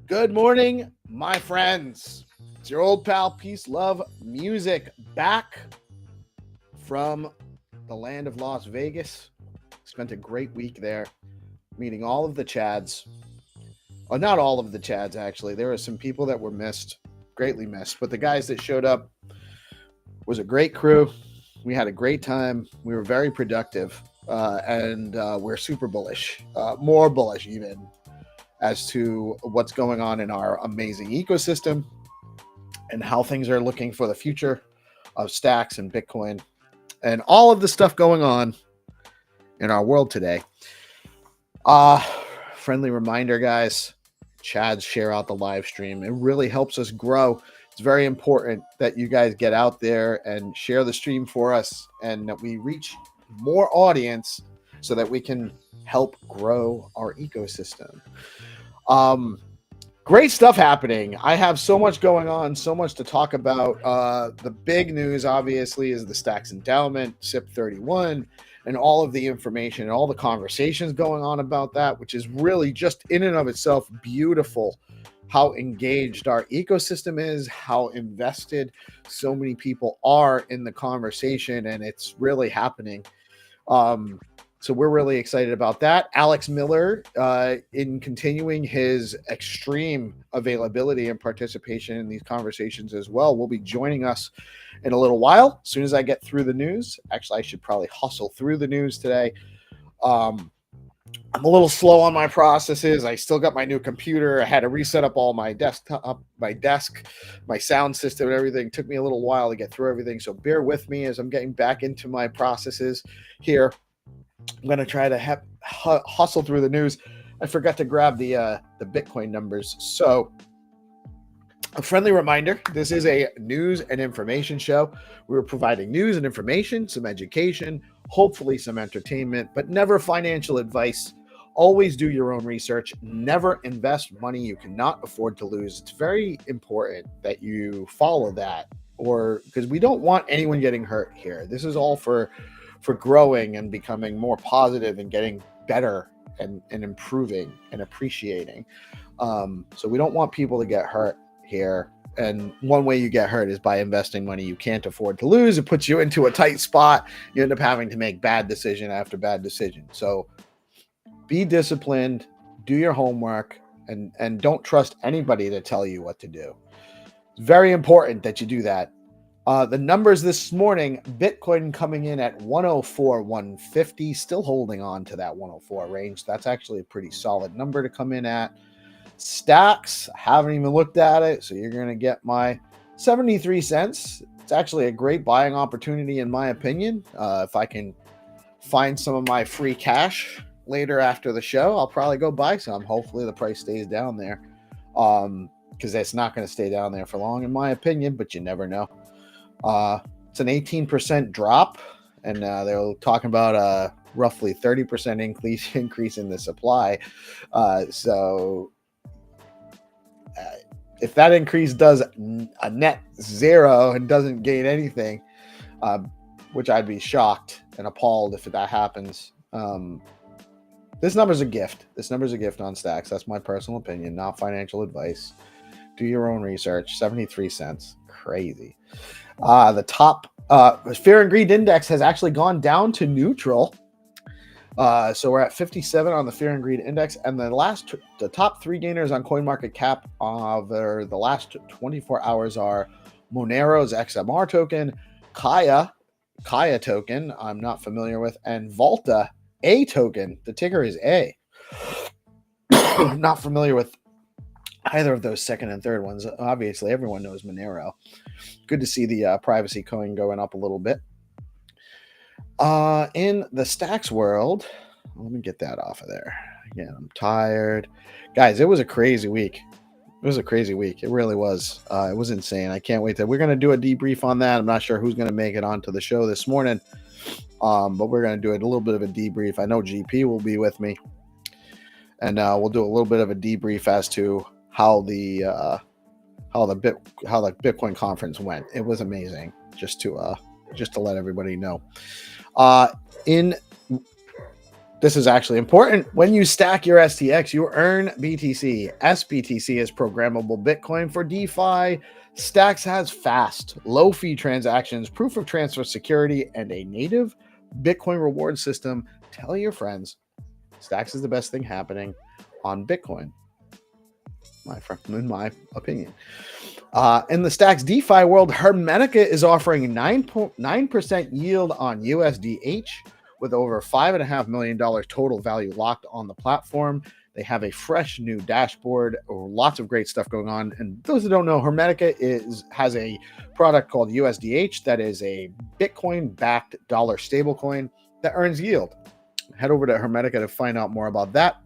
Good morning, my friends. It's your old pal, PeaceLoveMusic, back from the land of Las Vegas. Spent a great week there, meeting all of the Chads. Oh, not all of the Chads, actually. There were some people that were greatly missed. But the guys that showed up was a great crew. We had a great time. We were very productive. And we're super bullish, more bullish even, as to what's going on in our amazing ecosystem and how things are looking for the future of stacks and Bitcoin and all of the stuff going on in our world today. Friendly reminder, guys, Chads, share out the live stream. It really helps us grow. It's very important that you guys get out there and share the stream for us and that we reach more audience so that we can help grow our ecosystem. Great stuff happening. I have so much going on, so much to talk about. The big news, obviously, is the Stacks Endowment, SIP 31, and all of the information and all the conversations going on about that, which is really just in and of itself beautiful. How engaged our ecosystem is, how invested so many people are in the conversation, and it's really happening. So we're really excited about that. Alex Miller, in continuing his extreme availability and participation in these conversations as well, will be joining us in a little while. As soon as I get through the news, actually, I should probably hustle through the news today. I'm a little slow on my processes. I still got my new computer. I had to reset up all my desktop, my desk, my sound system, and everything. It took me a little while to get through everything. So bear with me as I'm getting back into my processes here. I'm going to try to hustle through the news. I forgot to grab the Bitcoin numbers. So a friendly reminder, this is a news and information show. We're providing news and information, some education, hopefully some entertainment, but never financial advice. Always do your own research. Never invest money you cannot afford to lose. It's very important that you follow that, or because we don't want anyone getting hurt here. This is all for growing and becoming more positive and getting better and improving and appreciating. So we don't want people to get hurt here. And one way you get hurt is by investing money you can't afford to lose. It puts you into a tight spot. You end up having to make bad decision after bad decision. So be disciplined. do your homework, and don't trust anybody to tell you what to do. It's very important that you do that. The numbers this morning, Bitcoin coming in at 104, 150, still holding on to that 104 range. That's actually a pretty solid number to come in at. Stacks, haven't even looked at it, so you're going to get my 73 cents. It's actually a great buying opportunity in my opinion. If I can find some of my free cash later after the show, I'll probably go buy some. Hopefully the price stays down there, because it's not going to stay down there for long in my opinion, but you never know. It's an 18% drop, and they're talking about a roughly 30% increase in the supply. So if that increase does a net zero and doesn't gain anything, which I'd be shocked and appalled if that happens. This number's a gift. This number's a gift on Stacks. That's my personal opinion, not financial advice. Do your own research. 73 cents. Crazy. The top Fear and Greed Index has actually gone down to neutral. So we're at 57 on the Fear and Greed Index, and the top three gainers on CoinMarketCap over the last 24 hours are Monero's XMR token, Kaya token, I'm not familiar with, and Volta A token. The ticker is A. Not familiar with either of those second and third ones. Obviously, everyone knows Monero. Good to see the privacy coin going up a little bit. In the Stacks world, let me get that off of there. Again, I'm tired. Guys, it was a crazy week. It really was. It was insane. I can't wait we're going to do a debrief on that. I'm not sure who's going to make it onto the show this morning, but we're going to do a little bit of a debrief. I know GP will be with me, and we'll do a little bit of a debrief as to how the Bitcoin conference went. It was amazing. Just to let everybody know. This is actually important. When you stack your STX, you earn BTC. SBTC is programmable Bitcoin for DeFi. Stacks has fast, low-fee transactions, proof of transfer security, and a native Bitcoin reward system. Tell your friends, Stacks is the best thing happening on Bitcoin, in my opinion. In the Stacks DeFi world, Hermetica is offering 9% yield on USDH with over $5.5 million total value locked on the platform. They have a fresh new dashboard, lots of great stuff going on. And those who don't know, Hermetica has a product called USDH that is a Bitcoin-backed dollar stablecoin that earns yield. Head over to Hermetica to find out more about that.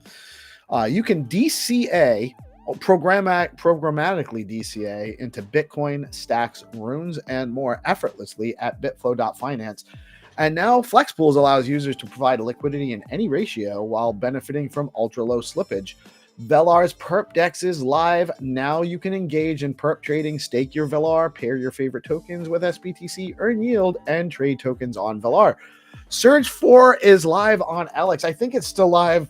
You can DCA, programmatically DCA into Bitcoin, Stacks, Runes, and more effortlessly at bitflow.finance. And now FlexPools allows users to provide liquidity in any ratio while benefiting from ultra-low slippage. Velar's Perp Dex is live. Now you can engage in perp trading, stake your Velar, pair your favorite tokens with SBTC, earn yield, and trade tokens on Velar. Surge 4 is live on Alex. I think it's still live.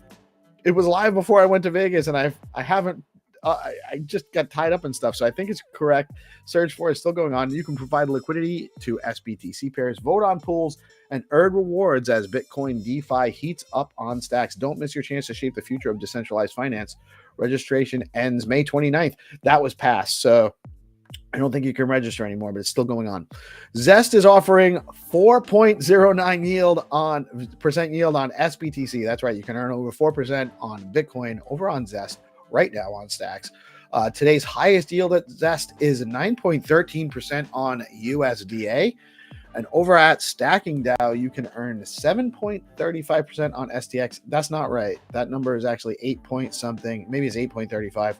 It was live before I went to Vegas, and I haven't I just got tied up and stuff, so I think it's correct. Surge 4 is still going on. You can provide liquidity to SBTC pairs, vote on pools, and earn rewards as Bitcoin DeFi heats up on Stacks. Don't miss your chance to shape the future of decentralized finance. Registration ends May 29th. That was passed, so I don't think you can register anymore, but it's still going on. Zest is offering 4.09 yield on SBTC. That's right. You can earn over 4% on Bitcoin over on Zest right now on Stacks. Today's highest yield at Zest is 9.13% on USDA. And over at StackingDAO, you can earn 7.35% on STX. That's not right. That number is actually 8 point something. Maybe it's 8.35%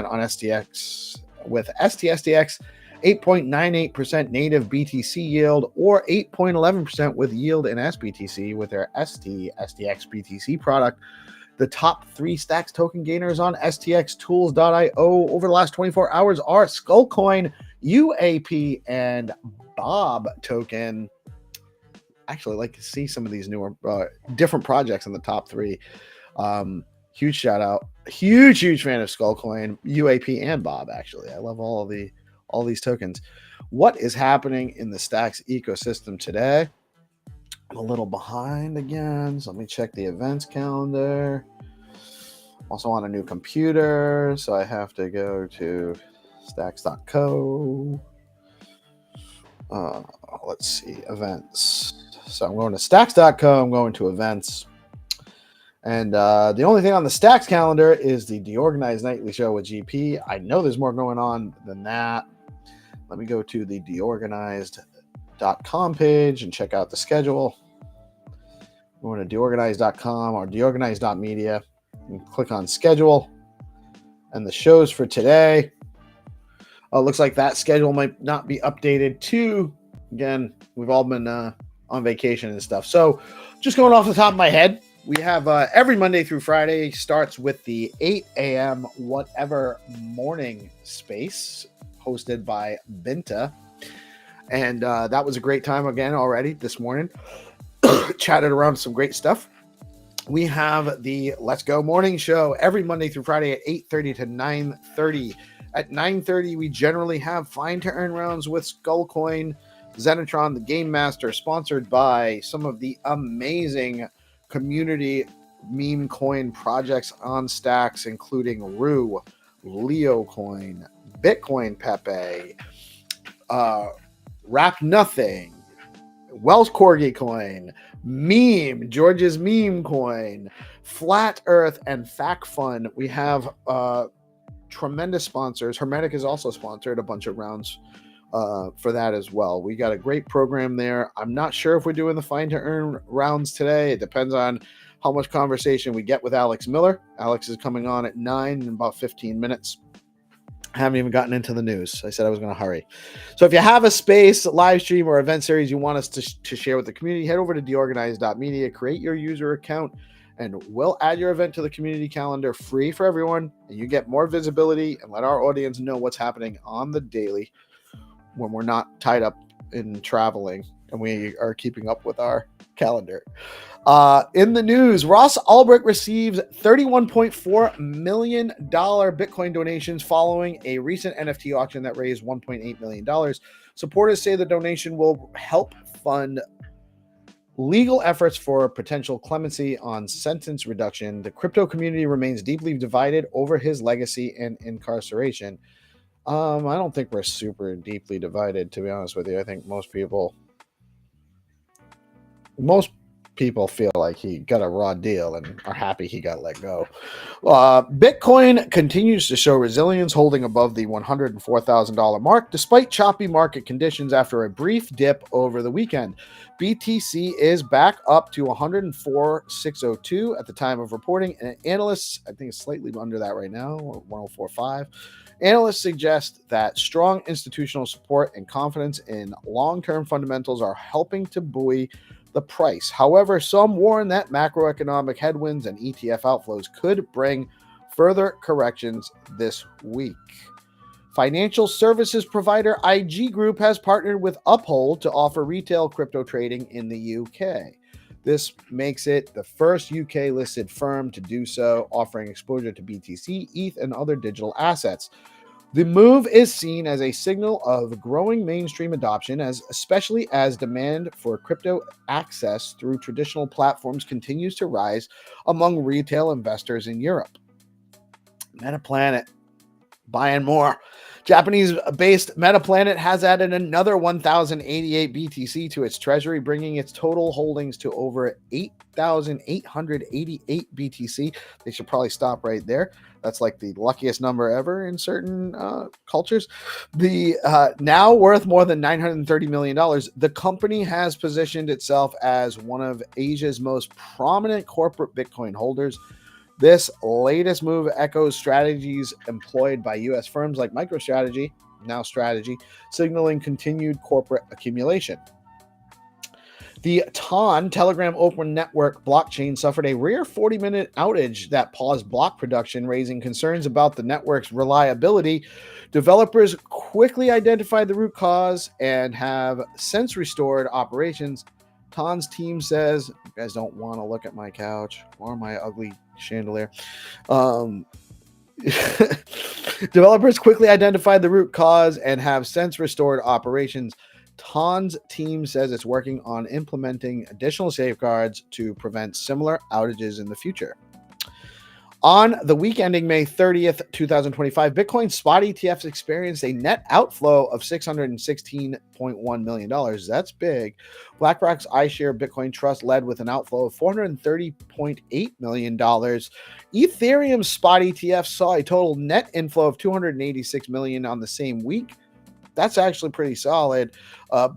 on STX. With STSTX, 8.98% native BTC yield, or 8.11% with yield in SBTC with their STX BTC product. The top 3 Stacks token gainers on stxtools.io over the last 24 hours are Skullcoin, UAP, and Bob token. Actually, I'd like to see some of these newer, different projects in the top 3. Huge shout out. Huge fan of Skullcoin, UAP, and Bob. Actually, I love all these tokens. What is happening in the Stacks ecosystem today? I'm a little behind again, so let me check the events calendar. Also on a new computer, so I have to go to stacks.co. Let's see, events. So I'm going to stacks.co. I'm going to events. And the only thing on the Stacks calendar is the DeOrganized Nightly Show with GP. I know there's more going on than that. Let me go to the DeOrganized.com page and check out the schedule. We're going to DeOrganized.com or DeOrganized.media and click on schedule. And the shows for today. Looks like that schedule might not be updated too. Again, we've all been on vacation and stuff. So just going off the top of my head, we have every Monday through Friday starts with the 8 a.m. whatever morning space hosted by Binta. And that was a great time again already this morning. Chatted around some great stuff. We have the Let's Go morning show every Monday through Friday at 8:30 to 9:30. At 9:30, we generally have Find to Earn rounds with Skullcoin, Xenitron, the Game Master, sponsored by some of the amazing community meme coin projects on Stacks, including Rue, Leo Coin, Bitcoin Pepe, Rap Nothing, Wells Corgi Coin, Meme, George's Meme Coin, Flat Earth, and Fact Fun. We have tremendous sponsors. Hermetic is also sponsored a bunch of rounds for that as well. We got a great program there. I'm not sure if we're doing the Find to Earn rounds today. It depends on how much conversation we get with Alex Miller. Alex is coming on at 9 in about 15 minutes. I haven't even gotten into the news. I said I was going to hurry. So if you have a space, live stream, or event series you want us to share with the community, head over to DeOrganized.media, create your user account, and we'll add your event to the community calendar free for everyone. And you get more visibility and let our audience know what's happening on the daily when we're not tied up in traveling and we are keeping up with our calendar. In the news, Ross Ulbricht receives $31.4 million Bitcoin donations following a recent NFT auction that raised $1.8 million. Supporters say the donation will help fund legal efforts for potential clemency on sentence reduction. The crypto community remains deeply divided over his legacy and incarceration. I don't think we're super deeply divided, to be honest with you. I think most people feel like he got a raw deal and are happy he got let go. Bitcoin continues to show resilience, holding above the $104,000 mark despite choppy market conditions after a brief dip over the weekend. BTC is back up to 104,602 at the time of reporting, and analysts, I think it's slightly under that right now, 104.5. Analysts suggest that strong institutional support and confidence in long-term fundamentals are helping to buoy the price. However, some warn that macroeconomic headwinds and ETF outflows could bring further corrections this week. Financial services provider IG Group has partnered with Uphold to offer retail crypto trading in the UK. This makes it the first UK-listed firm to do so, offering exposure to BTC, ETH, and other digital assets. The move is seen as a signal of growing mainstream adoption, especially as demand for crypto access through traditional platforms continues to rise among retail investors in Europe. Metaplanet, buying more. Japanese-based Metaplanet has added another 1,088 BTC to its treasury, bringing its total holdings to over 8,888 BTC. They should probably stop right there. That's like the luckiest number ever in certain cultures. The now worth more than $930 million, the company has positioned itself as one of Asia's most prominent corporate Bitcoin holders. This latest move echoes strategies employed by U.S. firms like MicroStrategy, now Strategy, signaling continued corporate accumulation. The TON, Telegram Open Network blockchain, suffered a rare 40-minute outage that paused block production, raising concerns about the network's reliability. Developers quickly identified the root cause and have since restored operations. TON's team says, you guys don't want to look at my couch or my ugly chandelier. Developers quickly identified the root cause and have since restored operations. TON's team says it's working on implementing additional safeguards to prevent similar outages in the future. On the week ending May 30th, 2025, Bitcoin spot ETFs experienced a net outflow of $616.1 million. That's big. BlackRock's iShare Bitcoin Trust led with an outflow of $430.8 million. Ethereum spot ETFs saw a total net inflow of $286 million on the same week. That's actually pretty solid.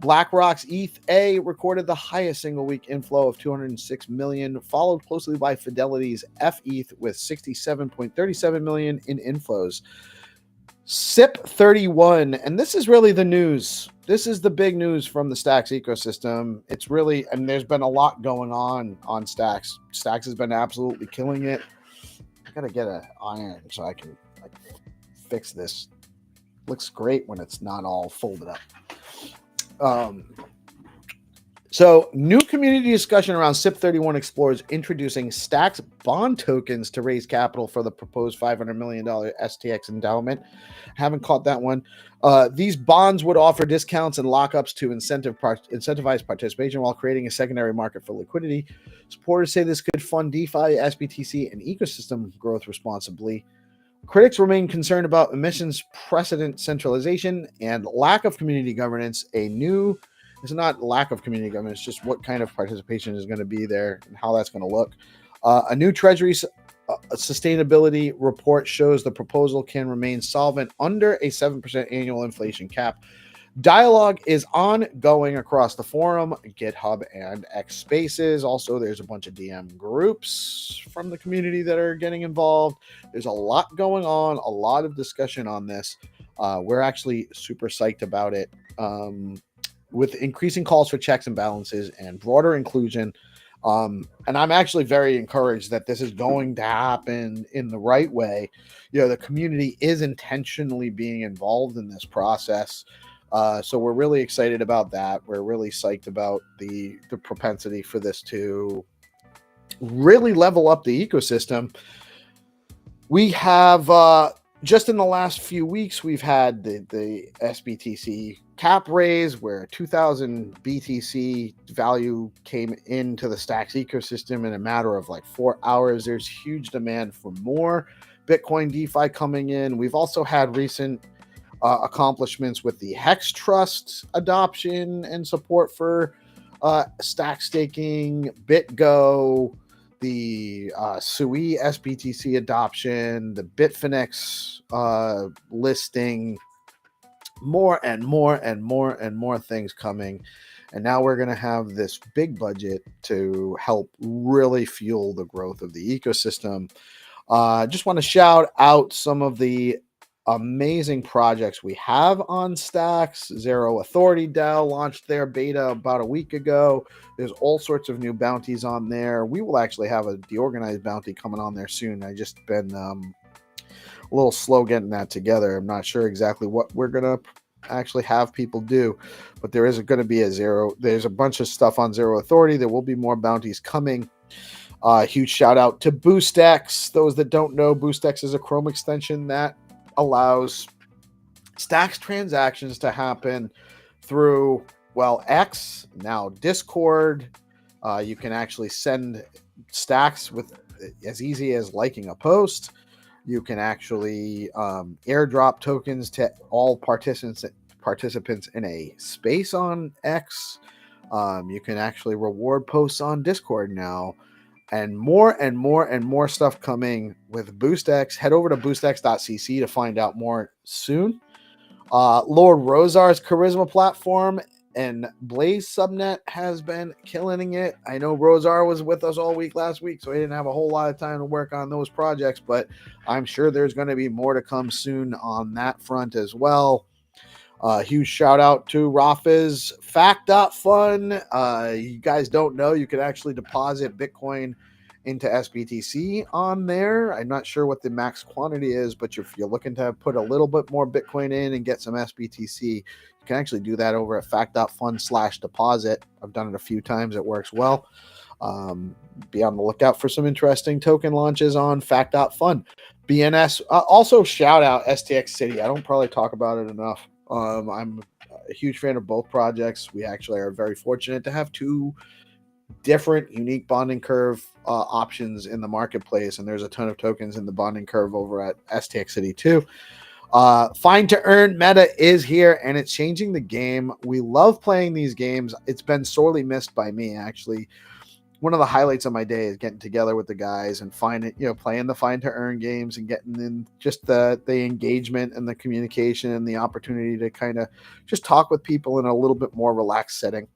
BlackRock's ETH recorded the highest single week inflow of $206 million, followed closely by Fidelity's FETH with $67.37 million in inflows. SIP31, and this is really the news. This is the big news from the Stacks ecosystem. It's really, and there's been a lot going on Stacks. Stacks has been absolutely killing it. I gotta get an iron so I can fix this. Looks great when it's not all folded up. So new community discussion around SIP31 explores introducing Stacks bond tokens to raise capital for the proposed $500 million STX endowment. Haven't caught that one. These bonds would offer discounts and lockups to incentivize participation while creating a secondary market for liquidity. Supporters say this could fund DeFi, SBTC, and ecosystem growth responsibly. Critics remain concerned about emissions precedent centralization and lack of community governance. It's not lack of community governance, just what kind of participation is going to be there and how that's going to look. A new Treasury sustainability report shows the proposal can remain solvent under a 7% annual inflation cap. Dialogue is ongoing across the forum, GitHub, and X Spaces. Also, there's a bunch of DM groups from the community that are getting involved. There's a lot going on, a lot of discussion on this. We're actually super psyched about it. With increasing calls for checks and balances and broader inclusion. And I'm actually very encouraged that this is going to happen in the right way. The community is intentionally being involved in this process. So we're really excited about that. We're really psyched about the propensity for this to really level up the ecosystem. We have just in the last few weeks, we've had the SBTC cap raise where 2,000 BTC value came into the Stacks ecosystem in a matter of 4 hours. There's huge demand for more Bitcoin DeFi coming in. We've also had recent accomplishments with the Hex Trust adoption and support for stack staking, BitGo, the Sui SBTC adoption, the Bitfinex listing, more and more things coming. And now we're going to have this big budget to help really fuel the growth of the ecosystem. Just want to shout out some of the amazing projects we have on Stacks. Zero Authority DAO launched their beta about a week ago. There's all sorts of new bounties on there. We will actually have a DeOrganized bounty coming on there soon. I just been a little slow getting that together. I'm not sure exactly what we're gonna actually have people do, but there is going to be there's a bunch of stuff on Zero Authority. There will be more bounties coming. Huge shout out to BoostX. Those that don't know, BoostX is a Chrome extension that allows Stacks transactions to happen through X, now Discord. You can actually send Stacks with as easy as liking a post. You can actually airdrop tokens to all participants in a space on X. You can actually reward posts on Discord now. And more stuff coming with BoostX. Head over to boostx.cc to find out more soon. Lord Rosar's Charisma platform and Blaze subnet has been killing it. I know Rosar was with us all week last week, so he didn't have a whole lot of time to work on those projects, but I'm sure there's going to be more to come soon on that front as well. Huge shout out to Rafa's Fact.Fun. You guys don't know, you can actually deposit Bitcoin into SBTC on there. I'm not sure what the max quantity is, but if you're looking to put a little bit more Bitcoin in and get some SBTC, you can actually do that over at fact.fun/deposit. I've done it a few times. It works well. Be on the lookout for some interesting token launches on fact.fun. BNS, also shout out STX City. I don't probably talk about it enough. I'm a huge fan of both projects. We actually are very fortunate to have two different unique bonding curve options in the marketplace, and there's a ton of tokens in the bonding curve over at STX City too. Find to earn meta is here, and it's changing the game. We love playing these games. It's been sorely missed by me, actually. One of the highlights of my day is getting together with the guys and playing the find to earn games and getting in just the engagement and the communication and the opportunity to kind of just talk with people in a little bit more relaxed setting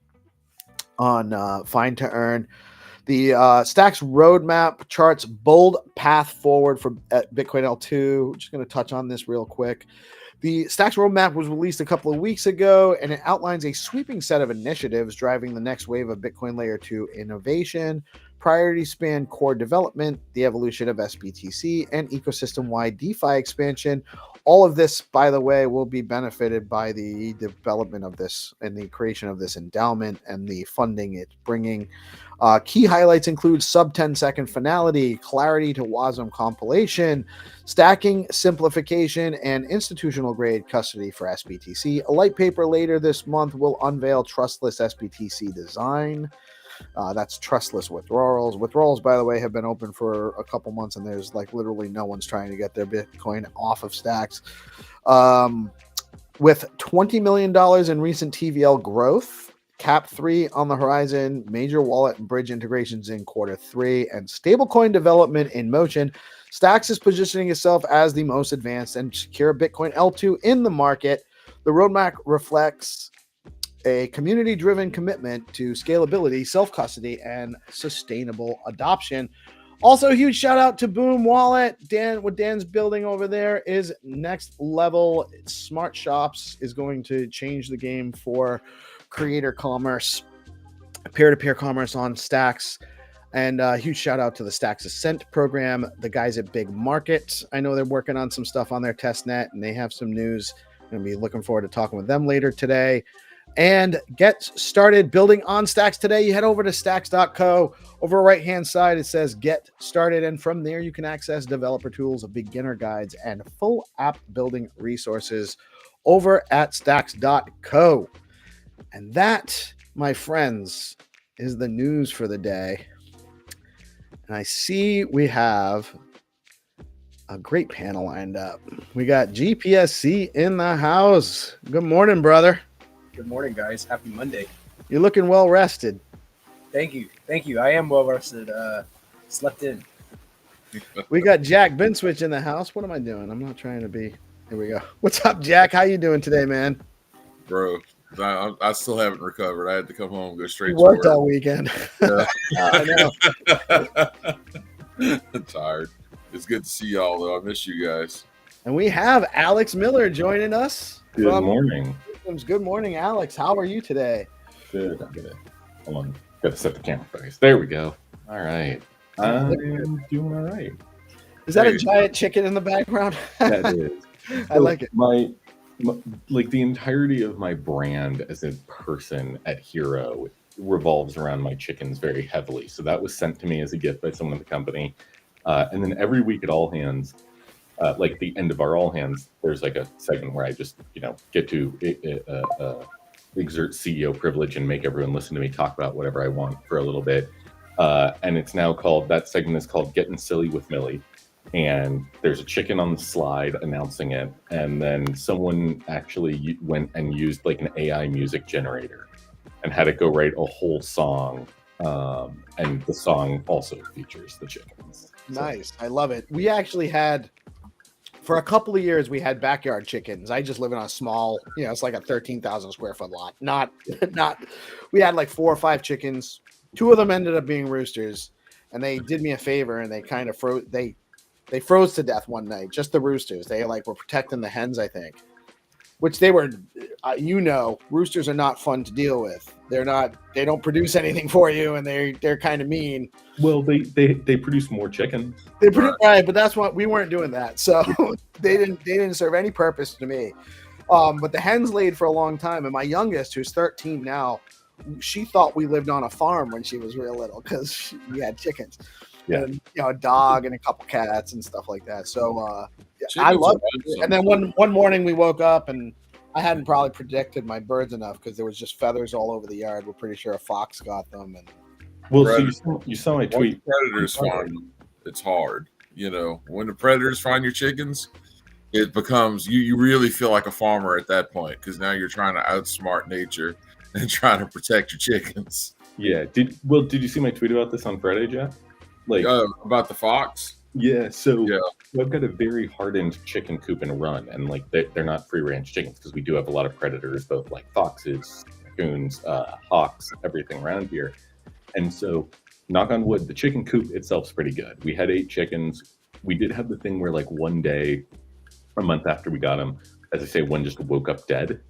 on find to earn. The Stacks roadmap charts bold path forward for Bitcoin L2. Just going to touch on this real quick. The Stacks roadmap was released a couple of weeks ago, and it outlines a sweeping set of initiatives driving the next wave of Bitcoin Layer 2 innovation. Priorities span core development, the evolution of SBTC, and ecosystem-wide DeFi expansion. All of this, by the way, will be benefited by the development of this and the creation of this endowment and the funding it's bringing. Key highlights include sub 10-second finality, clarity to WASM compilation, stacking simplification, and institutional grade custody for SBTC. A light paper later this month will unveil trustless SBTC design. That's trustless withdrawals. Withdrawals, by the way, have been open for a couple months, and there's like literally no one's trying to get their Bitcoin off of Stacks. With $20 million in recent TVL growth, Cap 3 on the horizon, major wallet and bridge integrations in Q3, and stablecoin development in motion, Stacks is positioning itself as the most advanced and secure Bitcoin L2 in the market. The roadmap reflects a community-driven commitment to scalability, self-custody, and sustainable adoption. Also, a huge shout out to Boom Wallet. What Dan's building over there is next level. Smart Shops is going to change the game for creator commerce, peer-to-peer commerce on Stacks. And a huge shout out to the Stacks Ascent program, the guys at Big Market. I know they're working on some stuff on their testnet, and they have some news. I'm going to be looking forward to talking with them later today. And get started building on Stacks today. You head over to stacks.co. Over right-hand side, it says Get Started. And from there, you can access developer tools, beginner guides, and full app building resources over at stacks.co. And that, my friends, is the news for the day. And I see we have a great panel lined up. We got GPSC in the house. Good morning, brother. Good morning, guys. Happy Monday. You're looking well rested. Thank you. I am well rested. Slept in. We got Jack Binswitch in the house. What am I doing? I'm not trying to be. Here we go. What's up, Jack? How you doing today, man? Bro, I still haven't recovered. I had to come home and go straight to work work. all weekend. Yeah. I know. I'm tired. It's good to see y'all, though. I miss you guys. And we have Alex Miller joining us. Good morning. Good morning, Alex. How are you today? Good. I'm good. Hold on. Got to set the camera face. There we go. All right. I'm doing all right. Is that a giant chicken in the background? That is. I like it. My like the entirety of my brand as a person at Hero revolves around my chickens very heavily. So that was sent to me as a gift by someone in the company. And then every week at All Hands, like the end of our All Hands, there's like a segment where I just, get to exert CEO privilege and make everyone listen to me talk about whatever I want for a little bit. And it's now that segment is called Getting Silly with Millie. And there's a chicken on the slide announcing it. And then someone actually went and used like an AI music generator and had it go write a whole song. And the song also features the chickens. Nice. I love it. We actually had, for a couple of years, we had backyard chickens. I just live in a small, it's like a 13,000 square foot lot. We had like 4 or 5 chickens. 2 of them ended up being roosters, and they did me a favor and they kind of froze. They froze to death one night, just the roosters. They were protecting the hens, I think, which they were, roosters are not fun to deal with. They don't produce anything for you, and they're kind of mean. Well, they produce more chickens. Right, but that's what we weren't doing that. So they didn't serve any purpose to me. But the hens laid for a long time, and my youngest, who's 13 now, she thought we lived on a farm when she was real little because we had chickens. Yeah. And, a dog and a couple cats and stuff like that. So I love it. And then one morning we woke up and I hadn't probably protected my birds enough because there was just feathers all over the yard. We're pretty sure a fox got them, and Well, so Predator- you saw my Once tweet. predators find them, it's hard. You know, when the predators find your chickens, it becomes you really feel like a farmer at that point, because now you're trying to outsmart nature and trying to protect your chickens. Yeah. Did you see my tweet about this on Friday, Jeff? Like, About the fox. yeah. So Yeah. I've got a very hardened chicken coop and run, and like they're not free range chickens because we do have a lot of predators, both like foxes, raccoons, hawks, everything around here. And so, knock on wood, the chicken coop itself's pretty good. We had 8 chickens. We did have the thing where like one day, a month after we got them, as I say, one just woke up dead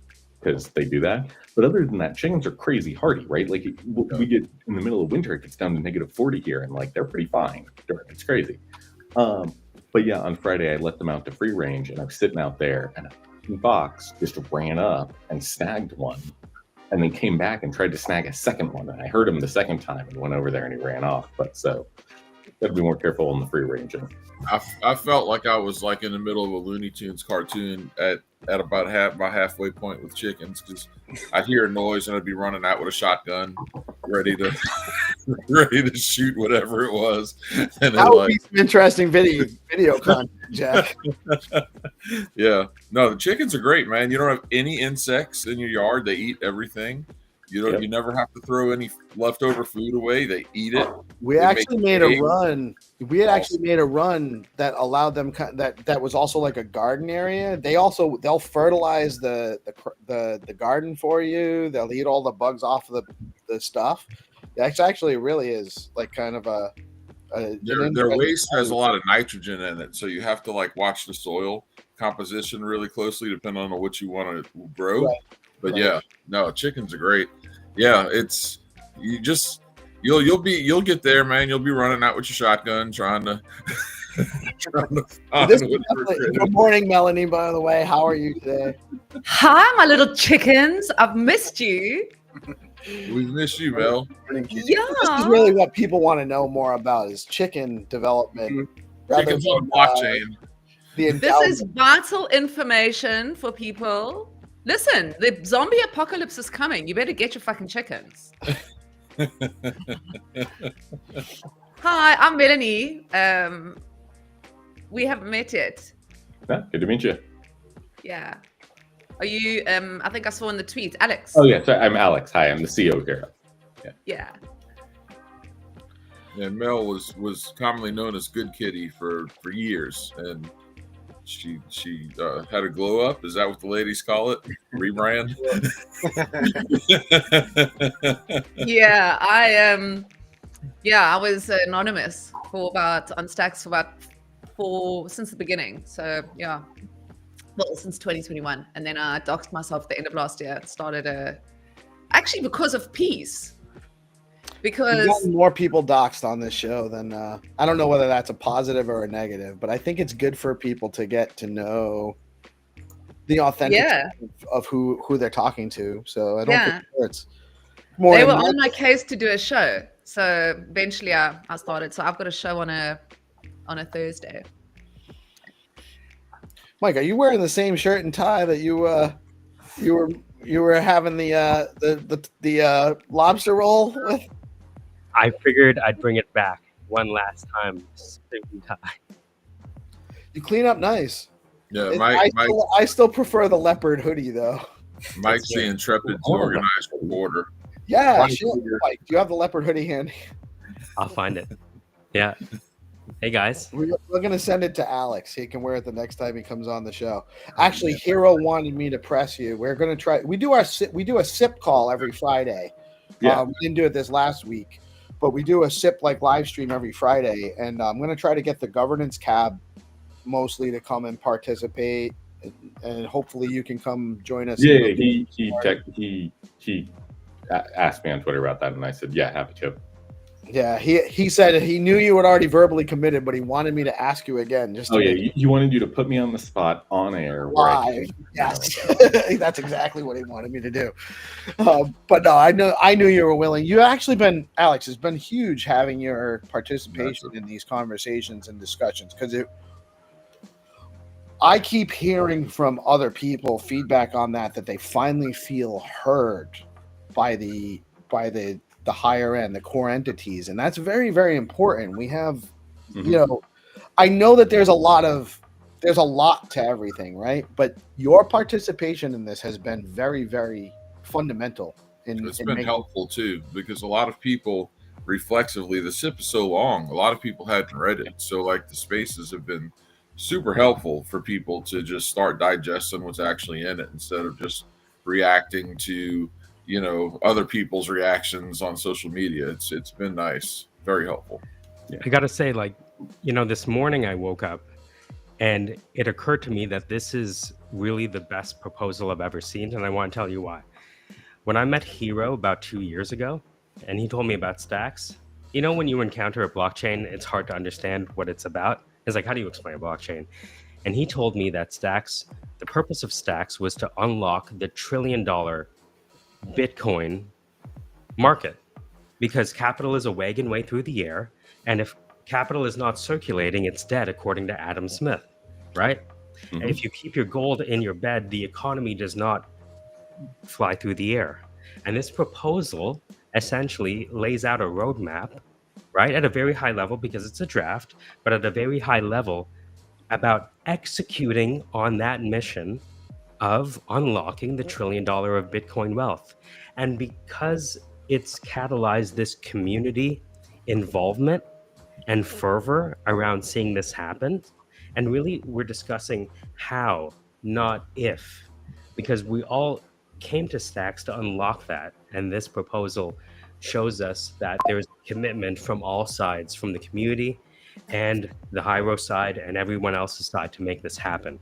because they do that. But other than that, chickens are crazy hardy, right? Like we get in the middle of winter, it gets down to -40 here, and like they're pretty fine. It's crazy. But yeah, on Friday I let them out to free range, and I was sitting out there, and a fox just ran up and snagged one, and then came back and tried to snag a second one. And I heard him the second time and went over there, and he ran off. But so, gotta be more careful on the free ranging. I felt like I was like in the middle of a Looney Tunes cartoon at about my halfway point with chickens, because I'd hear a noise and I'd be running out with a shotgun, ready to shoot whatever it was. And that would be some interesting video content, Jack. Yeah, no, the chickens are great, man. You don't have any insects in your yard; they eat everything. You don't. Yep. You never have to throw any leftover food away. They eat it. We actually made a run. We had actually made a run that allowed them that was also like a garden area. They'll fertilize the garden for you. They'll eat all the bugs off of the stuff. It actually really is like kind of their waste has a lot of nitrogen in it, so you have to like watch the soil composition really closely depending on what you want to grow. Right. But yeah, no, chickens are great. Yeah, you'll get there, man. You'll be running out with your shotgun trying to find Good morning, Melanie, by the way. How are you today? Hi, my little chickens. I've missed you. We miss you, Mel. Yeah. This is really what people want to know more about is chicken development. Chickens on blockchain. This is vital information for people. Listen, the zombie apocalypse is coming. You better get your fucking chickens. Hi, I'm Melanie. We haven't met yet. Yeah, good to meet you. Yeah. Are you, I think I saw in the tweet, Alex. Oh, yeah, sorry, I'm Alex. Hi, I'm the CEO here. Yeah. And Mel was commonly known as Good Kitty for years, and she had a glow up. Is that what the ladies call it? Rebrand. Yeah, I was anonymous on Stacks since the beginning. So yeah, well, since 2021, and then I doxed myself at the end of last year. Started actually because of Peace. Because we've gotten more people doxed on this show than I don't know whether that's a positive or a negative, but I think it's good for people to get to know the authentic of who they're talking to. So I don't think it's more. They were on my case to do a show, so eventually I started. So I've got a show on a Thursday. Mike, are you wearing the same shirt and tie that you were having the lobster roll with? I figured I'd bring it back one last time. Suit and tie. You clean up nice. Yeah, I still prefer the leopard hoodie though. Mike's the intrepid DeOrganized reporter. Yeah, sure. Mike, do you have the leopard hoodie handy? I'll find it. Yeah. Hey guys. We're gonna send it to Alex. He can wear it the next time he comes on the show. Actually, Hero wanted me to press you. We're gonna try. We do a sip call every Friday. Yeah. We didn't do it this last week, but we do a sip live stream every Friday, and I'm gonna try to get the governance cab mostly to come and participate, and hopefully you can come join us. Yeah, he asked me on Twitter about that, and I said, yeah, happy to. Yeah, he said he knew you had already verbally committed, but he wanted me to ask you again. He wanted you to put me on the spot on air. Live. Yes, that's exactly what he wanted me to do. But no, I knew you were willing. You actually been, Alex, it's been huge having your participation in these conversations and discussions, because I keep hearing from other people feedback on that they finally feel heard by the the higher end, the core entities, and that's very, very important. We have, Mhm. you know, I know that there's a lot to everything, right? But your participation in this has been very, very fundamental. It's been helpful too, because a lot of people reflexively, the SIP is so long, a lot of people hadn't read it. So like the spaces have been super helpful for people to just start digesting what's actually in it instead of just reacting to, you know, other people's reactions on social media. It's been nice, very helpful. I gotta say, like, you know, this morning I woke up and it occurred to me that this is really the best proposal I've ever seen, and I want to tell you why. When I met Hero about 2 years ago, and he told me about Stacks, you know, when you encounter a blockchain, it's hard to understand what it's about. It's like, how do you explain a blockchain? And he told me that Stacks, the purpose of Stacks was to unlock the $1 trillion Bitcoin market, because capital is a wagon way through the air, and if capital is not circulating, it's dead, according to Adam Smith, right? Mhm. And if you keep your gold in your bed, the economy does not fly through the air. And this proposal essentially lays out a roadmap, right, at a very high level, because it's a draft, but at a very high level about executing on that mission of unlocking the $1 trillion of Bitcoin wealth. And because it's catalyzed this community involvement and fervor around seeing this happen, and really we're discussing how, not if, because we all came to Stacks to unlock that, and this proposal shows us that there's commitment from all sides, from the community and the Hyro side and everyone else's side, to make this happen.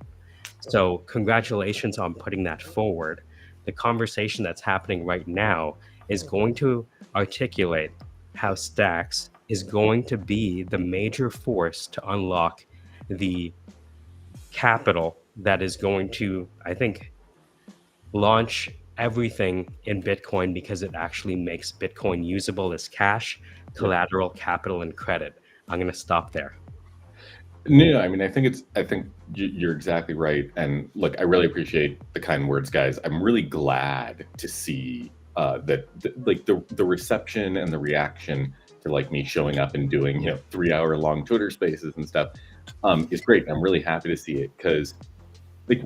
So congratulations on putting that forward. The conversation that's happening right now is going to articulate how Stacks is going to be the major force to unlock the capital that is going to, I think, launch everything in Bitcoin, because it actually makes Bitcoin usable as cash, collateral, capital, and credit. I'm going to stop there. No, I mean, I think you're exactly right. And look, I really appreciate the kind words, guys. I'm really glad to see that the reception and the reaction to like me showing up and doing 3-hour-long Twitter spaces and stuff is great. I'm really happy to see it, because like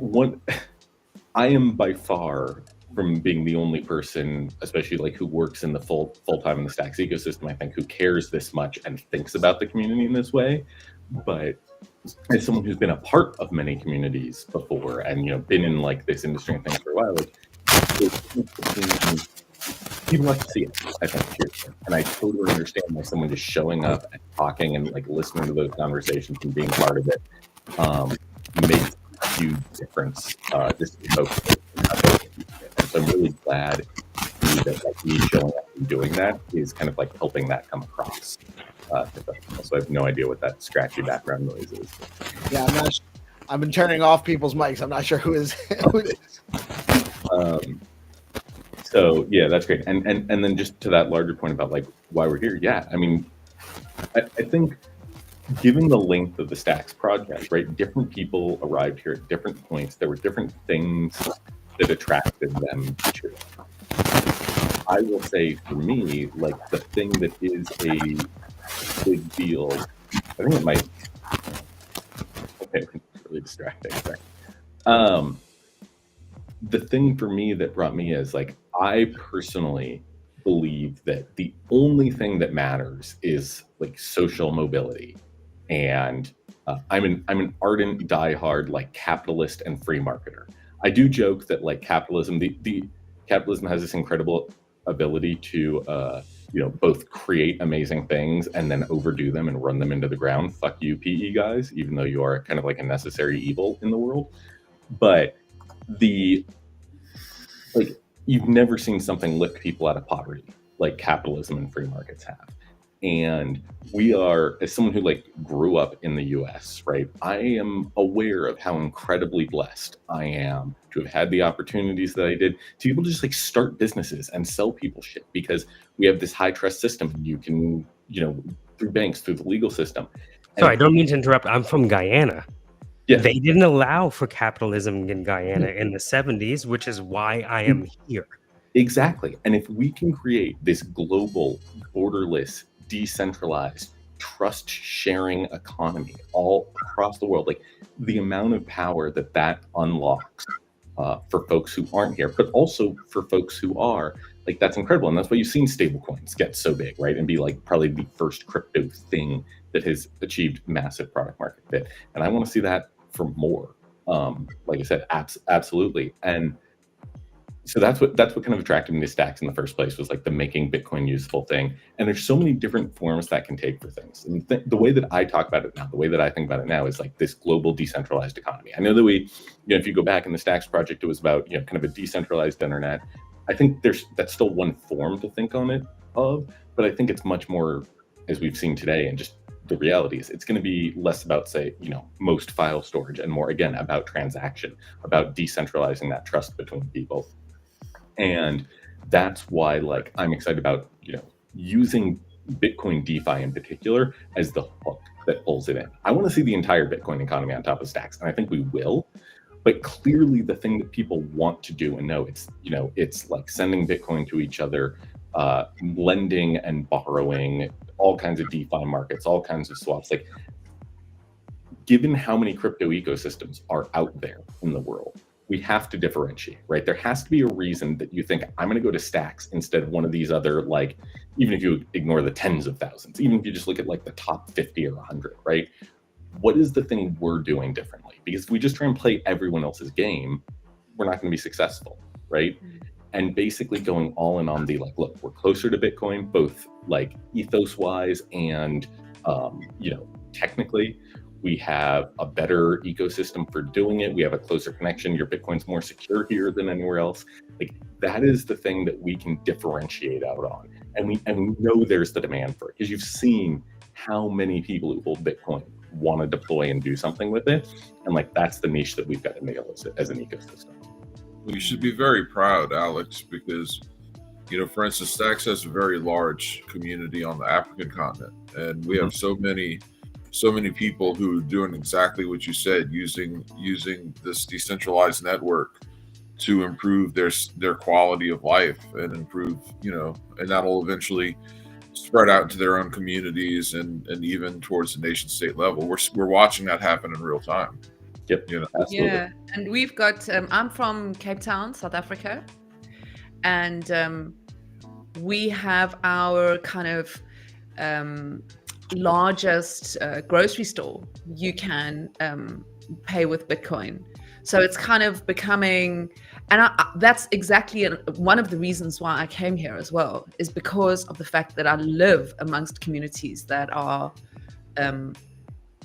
I am by far, from being the only person, especially like who works in the full time in the Stacks ecosystem, I think, who cares this much and thinks about the community in this way. But as someone who's been a part of many communities before, and been in like this industry and things for a while, like people like to see it, I think, and I totally understand why someone just showing up and talking and like listening to those conversations and being part of it makes a huge difference. Just to folks. And so I'm really glad that like me showing up and doing that is kind of like helping that come across. So I have no idea what that scratchy background noise is. Yeah, I'm not. I've been turning off people's mics. I'm not sure who it is. So yeah, that's great. And then just to that larger point about like why we're here. Yeah, I mean, I think given the length of the Stacks project, right? Different people arrived here at different points. There were different things that attracted them to it. I will say for me, like the thing that is a big deal, I think it might. Okay, it's really distracting. Sorry. The thing for me that brought me is like I personally believe that the only thing that matters is like social mobility, and I'm an ardent, diehard like capitalist and free marketer. I do joke that like capitalism, the capitalism has this incredible ability to both create amazing things and then overdo them and run them into the ground. Fuck you, PE guys, even though you are kind of like a necessary evil in the world. But you've never seen something lift people out of poverty like capitalism and free markets have. And we are, as someone who like grew up in the US, right? I am aware of how incredibly blessed I am to have had the opportunities that I did to be able to just like start businesses and sell people shit, because we have this high trust system. You can, through banks, through the legal system. Sorry, I don't mean to interrupt. I'm from Guyana. Yeah. They didn't allow for capitalism in Guyana in the 70s, which is why I am here. Exactly. And if we can create this global, borderless, decentralized, trust sharing economy all across the world, like the amount of power that that unlocks for folks who aren't here, but also for folks who are, like that's incredible. And that's why you've seen stablecoins get so big, right? And be like probably the first crypto thing that has achieved massive product market fit. And I want to see that for more. Like I said, absolutely. And so that's what kind of attracted me to Stacks in the first place, was like the making Bitcoin useful thing. And there's so many different forms that can take for things. And the way that I talk about it now, the way that I think about it now is like this global decentralized economy. I know that if you go back in the Stacks project, it was about, kind of a decentralized internet. I think that's still one form to think on it of, but I think it's much more, as we've seen today, and just the reality is it's going to be less about, say, most file storage and more, again, about transaction, about decentralizing that trust between people. And that's why, like, I'm excited about, using Bitcoin DeFi in particular as the hook that pulls it in. I want to see the entire Bitcoin economy on top of Stacks, and I think we will. But clearly, the thing that people want to do and know, it's like sending Bitcoin to each other, lending and borrowing, all kinds of DeFi markets, all kinds of swaps. Like, given how many crypto ecosystems are out there in the world, we have to differentiate, right? There has to be a reason that you think, I'm going to go to Stacks instead of one of these other, like, even if you ignore the tens of thousands, even if you just look at like the top 50 or 100, right? What is the thing we're doing differently? Because if we just try and play everyone else's game, we're not going to be successful, right? And basically going all in on the, like, look, we're closer to Bitcoin, both like ethos wise and, technically. We have a better ecosystem for doing it. We have a closer connection. Your Bitcoin's more secure here than anywhere else. Like, that is the thing that we can differentiate out on. And we know there's the demand for it, because you've seen how many people who hold Bitcoin want to deploy and do something with it. And like, that's the niche that we've got to nail as an ecosystem. Well, you should be very proud, Alex, because, for instance, Stacks has a very large community on the African continent. And we have so many people who are doing exactly what you said, using this decentralized network to improve their quality of life and improve, and that'll eventually spread out into their own communities and even towards the nation state level. We're watching that happen in real time. Yep. Absolutely. Yeah, and we've got. I'm from Cape Town, South Africa, and we have our kind of largest grocery store. You can pay with Bitcoin, so it's kind of becoming. And that's exactly one of the reasons why I came here as well, is because of the fact that I live amongst communities that are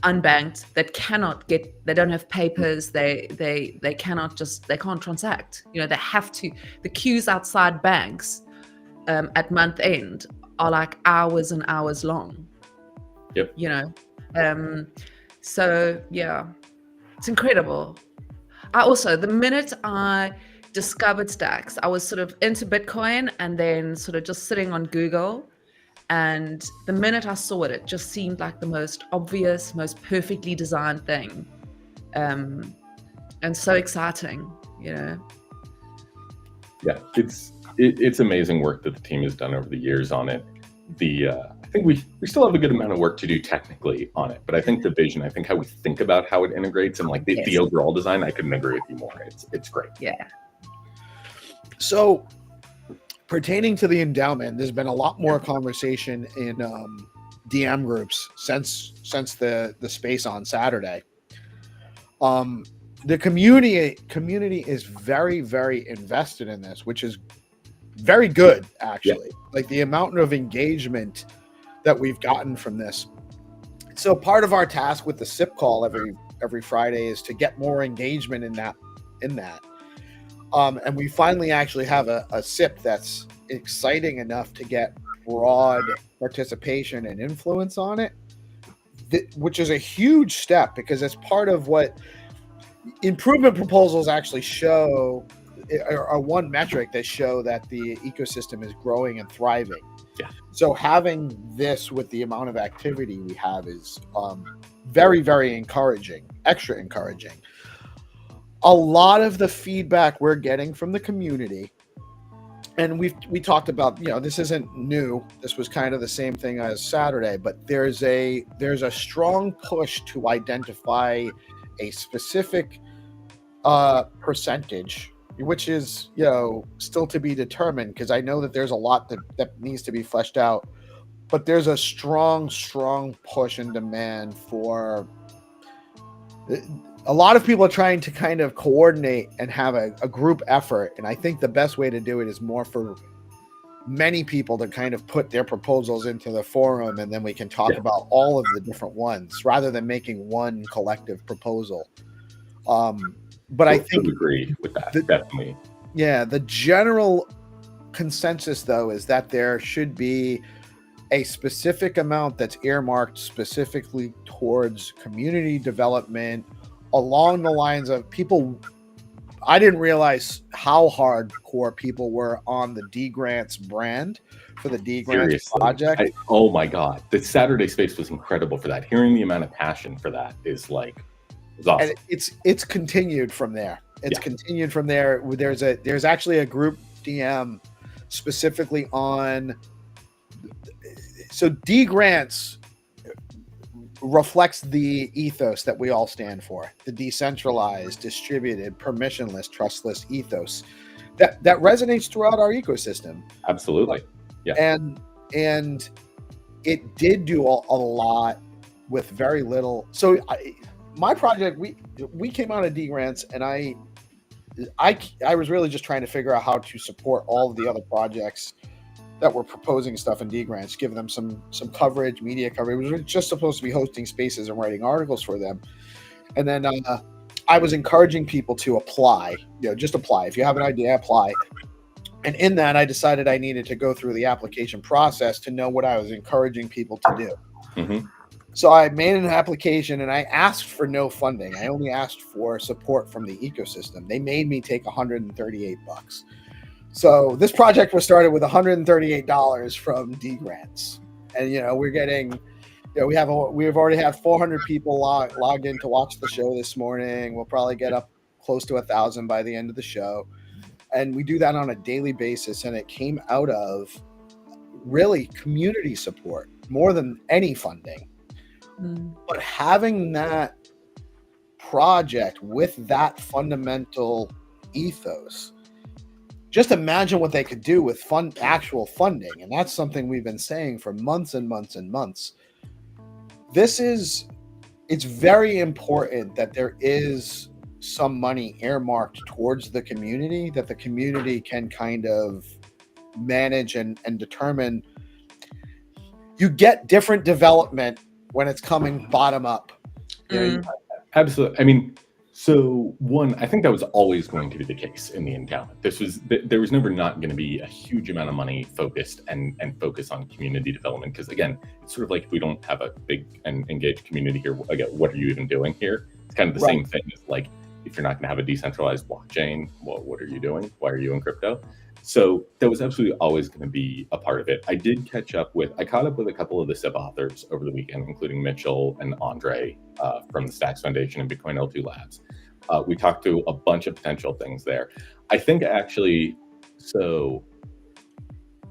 unbanked, that cannot they don't have papers, they can't transact. They have to. The queues outside banks at month end are like hours and hours long. Yep. So yeah, it's incredible. The minute I discovered Stacks, I was sort of into Bitcoin and then sort of just sitting on Google. And the minute I saw it, it just seemed like the most obvious, most perfectly designed thing. And so exciting, Yeah, it's amazing work that the team has done over the years on it. I think we still have a good amount of work to do technically on it, but I think the vision, I think how we think about how it integrates and like the overall design, I couldn't agree with you more. It's great. Yeah. So pertaining to the endowment, there's been a lot more conversation in DM groups since the space on Saturday. The community is very, very invested in this, which is very good, actually. Yeah. Like the amount of engagement that we've gotten from this. So part of our task with the SIP call every Friday is to get more engagement in that. And we finally actually have a SIP that's exciting enough to get broad participation and influence on it, which is a huge step, because it's part of what improvement proposals actually show, are one metric that show that the ecosystem is growing and thriving. Yeah. So having this with the amount of activity we have is very, very encouraging, extra encouraging. A lot of the feedback we're getting from the community and we talked about, this isn't new. This was kind of the same thing as Saturday, but there's a strong push to identify a specific percentage, which is still to be determined, because I know that there's a lot that needs to be fleshed out, but there's a strong push and demand for. A lot of people are trying to kind of coordinate and have a group effort. And I think the best way to do it is more for many people to kind of put their proposals into the forum, and then we can talk about all of the different ones rather than making one collective proposal. But I think agree with that. Definitely. Yeah. The general consensus, though, is that there should be a specific amount that's earmarked specifically towards community development, along the lines of people. I didn't realize how hardcore people were on the D Grants brand for the D Grants project. Oh my God. The Saturday space was incredible for that. Hearing the amount of passion for that is awesome. And it's continued from there. Continued from there. There's actually a group DM specifically on. So D Grants reflects the ethos that we all stand for, the decentralized, distributed, permissionless, trustless ethos that resonates throughout our ecosystem. Absolutely. Yeah. And it did do a lot with very little. So my project, we came out of D Grants, and I was really just trying to figure out how to support all of the other projects that were proposing stuff in D Grants, give them some coverage, media coverage. We were just supposed to be hosting spaces and writing articles for them. And then I was encouraging people to apply, just apply. If you have an idea, apply. And in that, I decided I needed to go through the application process to know what I was encouraging people to do. Mm-hmm. So I made an application, and I asked for no funding. I only asked for support from the ecosystem. They made me take $138. So this project was started with $138 from D Grants, and we're getting, we've already had 400 people logged in to watch the show this morning. We'll probably get up close to 1,000 by the end of the show, and we do that on a daily basis. And it came out of really community support more than any funding. But having that project with that fundamental ethos. Just imagine what they could do with actual funding. And that's something we've been saying for months and months and months. It's very important that there is some money earmarked towards the community, that the community can kind of manage and determine. You get different development when it's coming bottom up. Absolutely. I mean, so one, I think that was always going to be the case in the endowment. There was never not going to be a huge amount of money focused and focus on community development. Because again, it's sort of like if we don't have a big and engaged community here, again, what are you even doing here? It's kind of the same thing as like, if you're not going to have a decentralized blockchain, well, what are you doing? Why are you in crypto? So that was absolutely always going to be a part of it. I caught up with a couple of the SIP authors over the weekend, including Mitchell and Andre from the Stacks Foundation and Bitcoin L2 Labs. We talked to a bunch of potential things there. I think actually, and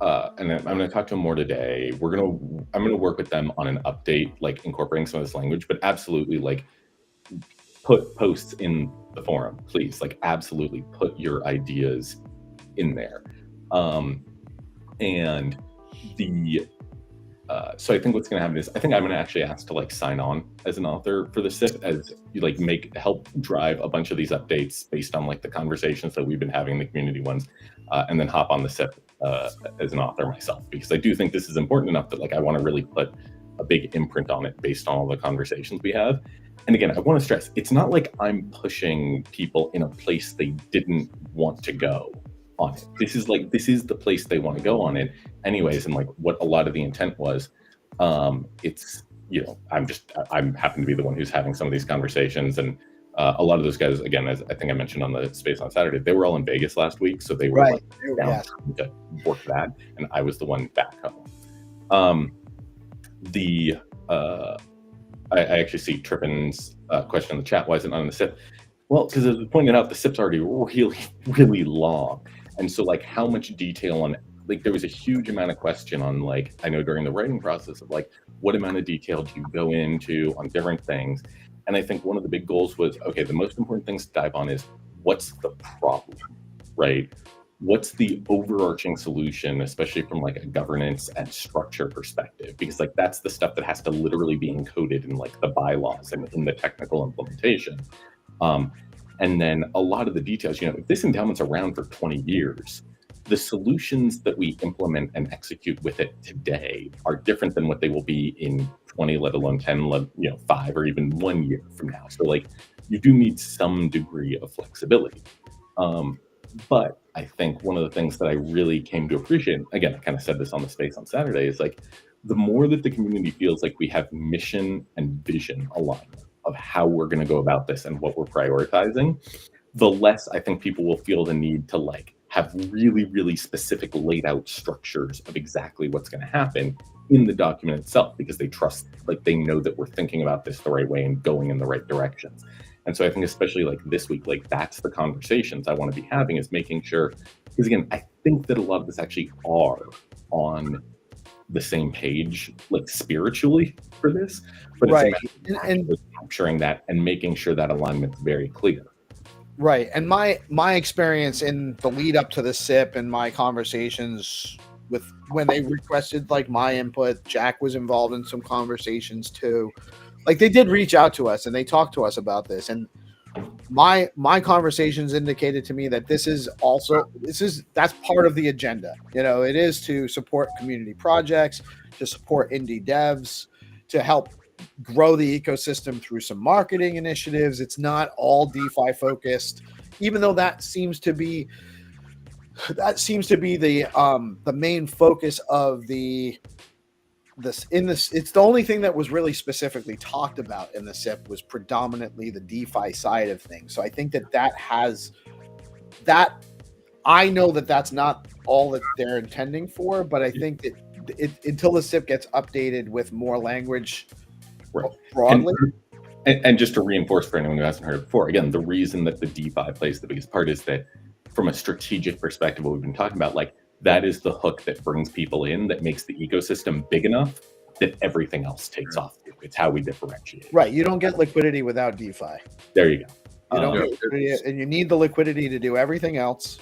I'm going to talk to them more today. I'm going to work with them on an update, like incorporating some of this language, but absolutely like put posts in the forum, please. Like absolutely put your ideas in there. And so I think what's going to happen is I think I'm going to actually ask to like sign on as an author for the SIP, as you like help drive a bunch of these updates based on like the conversations that we've been having in the community ones, and then hop on the SIP as an author myself, because I do think this is important enough that like I want to really put a big imprint on it based on all the conversations we have. And again, I want to stress, it's not like I'm pushing people in a place they didn't want to go on it. This is the place they want to go on it anyways. And like what a lot of the intent was, it's, I'm happen to be the one who's having some of these conversations. And a lot of those guys, again, as I think I mentioned on the space on Saturday, they were all in Vegas last week. So they were down to work that. And I was the one back home. I actually see Trippin's question in the chat. Why is it not on the SIP? Well, because as we pointed out, the SIP's already really, really long. And so like how much detail on, like there was a huge amount of question on like, I know during the writing process of like, what amount of detail do you go into on different things? And I think one of the big goals was, okay, the most important things to dive on is what's the problem, right? What's the overarching solution, especially from like a governance and structure perspective? Because like that's the stuff that has to literally be encoded in like the bylaws and in the technical implementation. And then a lot of the details, you know, if this endowment's around for 20 years, the solutions that we implement and execute with it today are different than what they will be in 20, let alone 10, 5 or even 1 year from now. So like you do need some degree of flexibility. But I think one of the things that I really came to appreciate, again, I kind of said this on the space on Saturday, is like the more that the community feels like we have mission and vision alignment of how we're going to go about this and what we're prioritizing, the less I think people will feel the need to like have really, really specific laid out structures of exactly what's going to happen in the document itself, because they trust, like they know that we're thinking about this the right way and going in the right directions. And so I think especially like this week, like that's the conversations I want to be having, is making sure, because again, I think that a lot of us actually are on the same page, like spiritually for this, but Right. it's a matter of capturing that and making sure that alignment's very clear. Right. And my experience in the lead up to the SIP and my conversations with when they requested like my input, Jack was involved in some conversations too. Like they did reach out to us and they talked to us about this. And my conversations indicated to me that that's part of the agenda. You know, it is to support community projects, to support indie devs, to help grow the ecosystem through some marketing initiatives. It's not all DeFi focused, even though that seems to be the main focus of this. It's the only thing that was really specifically talked about in the SIP was predominantly the DeFi side of things. So I think that has that. I know that that's not all that they're intending for, but I think that until the SIP gets updated with more language. Right. Broadly. And just to reinforce for anyone who hasn't heard it before, again, the reason that the DeFi plays the biggest part is that from a strategic perspective, what we've been talking about, like that is the hook that brings people in, that makes the ecosystem big enough that everything else takes off. It's how we differentiate. Right. You don't get liquidity without DeFi. There you go. You don't get liquidity, and you need the liquidity to do everything else.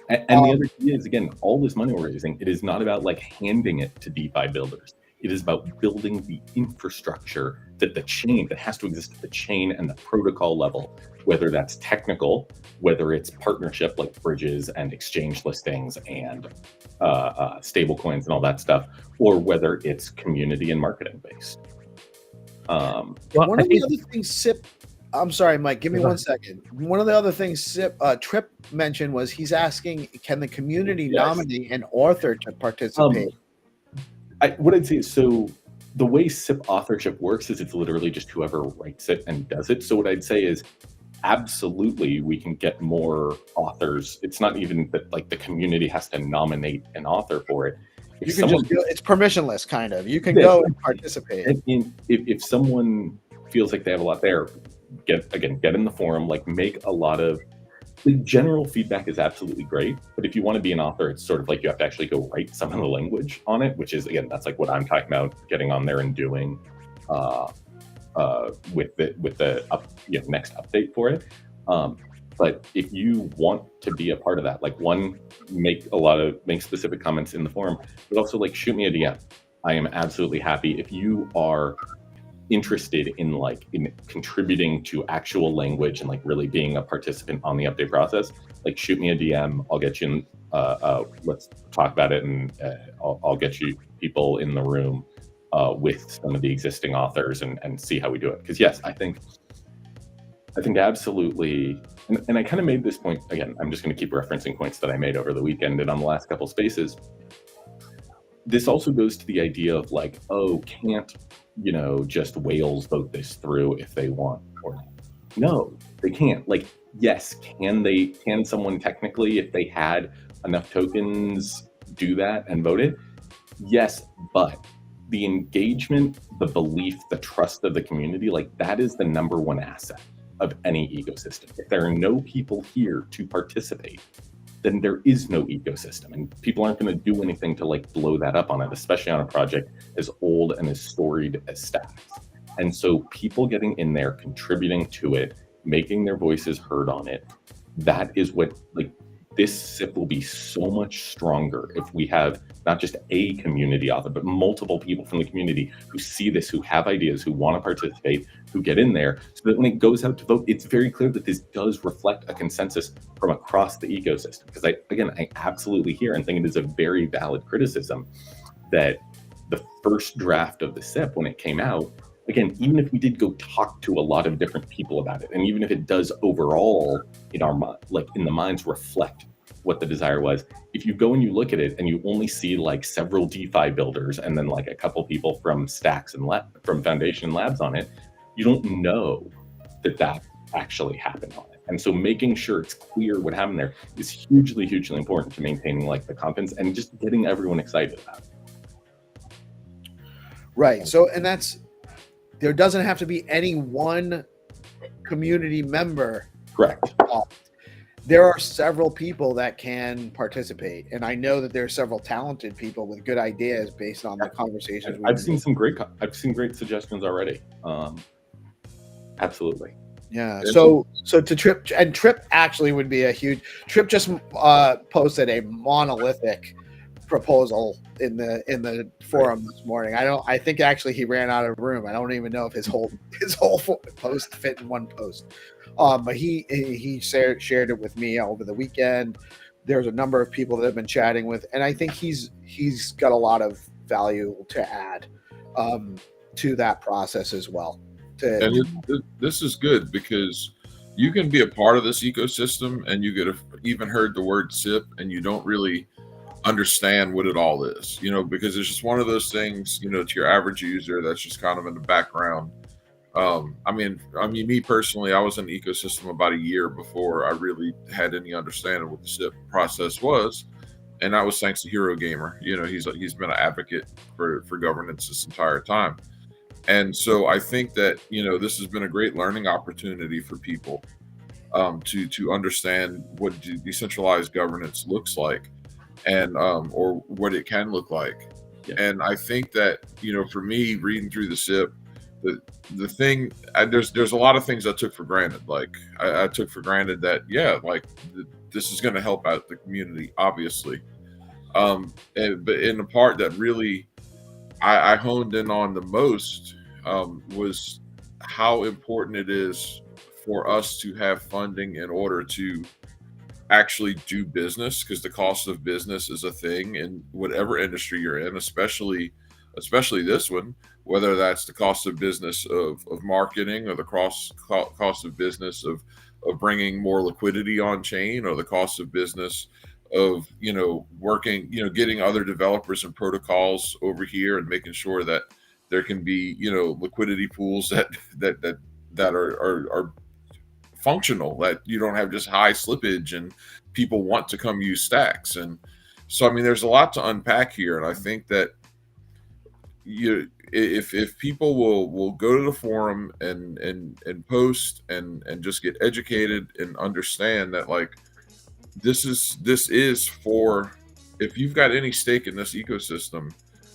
And the other key is, again, all this money we're raising, it is not about like handing it to DeFi builders. It is about building the infrastructure that has to exist at the chain and the protocol level, whether that's technical, whether it's partnership like bridges and exchange listings and stable coins and all that stuff, or whether it's community and marketing based. One of the other things SIP, I'm sorry, Mike, give me 1 second. One of the other things SIP, Trip mentioned was he's asking, can the community nominate an author to participate? What I'd say is, so the way SIP authorship works is it's literally just whoever writes it and does it. So what I'd say is absolutely we can get more authors. It's not even that like the community has to nominate an author for it. It's permissionless kind of. You can go and participate. And if someone feels like they have a lot there, get in the forum, like make a lot of, the general feedback is absolutely great, but if you want to be an author, it's sort of like you have to actually go write some of the language on it, which is, again, that's like what I'm talking about, getting on there and doing with the next update for it. But if you want to be a part of that, like make specific comments in the forum, but also like shoot me a DM. I am absolutely happy if you are interested in contributing to actual language and like really being a participant on the update process. Like shoot me a DM, I'll get you in, let's talk about it, and I'll get you people in the room with some of the existing authors and see how we do it. Because yes, I think absolutely, and I kind of made this point, again, I'm just going to keep referencing points that I made over the weekend and on the last couple spaces. This also goes to the idea of like, oh, can't just whales vote this through if they want or not? No, they can't. Like, yes, can someone technically, if they had enough tokens, do that and vote it? Yes, but the engagement, the belief, the trust of the community, like that is the #1 asset of any ecosystem. If there are no people here to participate, then there is no ecosystem, and people aren't going to do anything to like blow that up on it, especially on a project as old and as storied as Stacks. And so people getting in there, contributing to it, making their voices heard on it, that is what, like, this SIP will be so much stronger if we have not just a community author, but multiple people from the community who see this, who have ideas, who want to participate, who get in there, so that when it goes out to vote, it's very clear that this does reflect a consensus from across the ecosystem. Because I absolutely hear and think it is a very valid criticism that the first draft of the SIP, when it came out, again, even if we did go talk to a lot of different people about it, and even if it does overall in our in the minds reflect what the desire was, if you go and you look at it and you only see like several DeFi builders and then like a couple people from Stacks and from Foundation Labs on it, you don't know that actually happened on it. And so making sure it's clear what happened there is hugely, hugely important to maintaining like the confidence and just getting everyone excited about it. Right. So, and there doesn't have to be any one community member. Correct. There are several people that can participate, and I know that there are several talented people with good ideas based on the conversations. I've seen great suggestions already. Absolutely. Yeah. So to Trip actually would be a huge. Trip just posted a monolithic proposal in the forum this morning. I think actually he ran out of room. I don't even know if his whole post fit in one post. But he shared it with me over the weekend. There's a number of people that have been chatting with, and I think he's got a lot of value to add to that process as well. This is good because you can be a part of this ecosystem and you get even heard the word SIP and you don't really understand what it all is, because it's just one of those things, to your average user that's just kind of in the background. I mean, me personally, I was in the ecosystem about a year before I really had any understanding what the SIP process was, and that was thanks to Hero Gamer. He's been an advocate for governance this entire time, and so I think that this has been a great learning opportunity for people to understand what decentralized governance looks like, and or what it can look like. Yeah. And I think that for me, reading through the SIP, the thing, there's a lot of things I took for granted. Like I took for granted that this is going to help out the community, obviously. But in the part that really I honed in on the most was how important it is for us to have funding in order to actually do business, because the cost of business is a thing in whatever industry you're in, especially this one, whether that's the cost of business of marketing, or the cost of business of bringing more liquidity on chain, or the cost of business of working, getting other developers and protocols over here and making sure that there can be liquidity pools that are functional, that you don't have just high slippage and people want to come use Stacks. And so there's a lot to unpack here, and I think that if people will go to the forum and post and just get educated and understand that this is for, if you've got any stake in this ecosystem,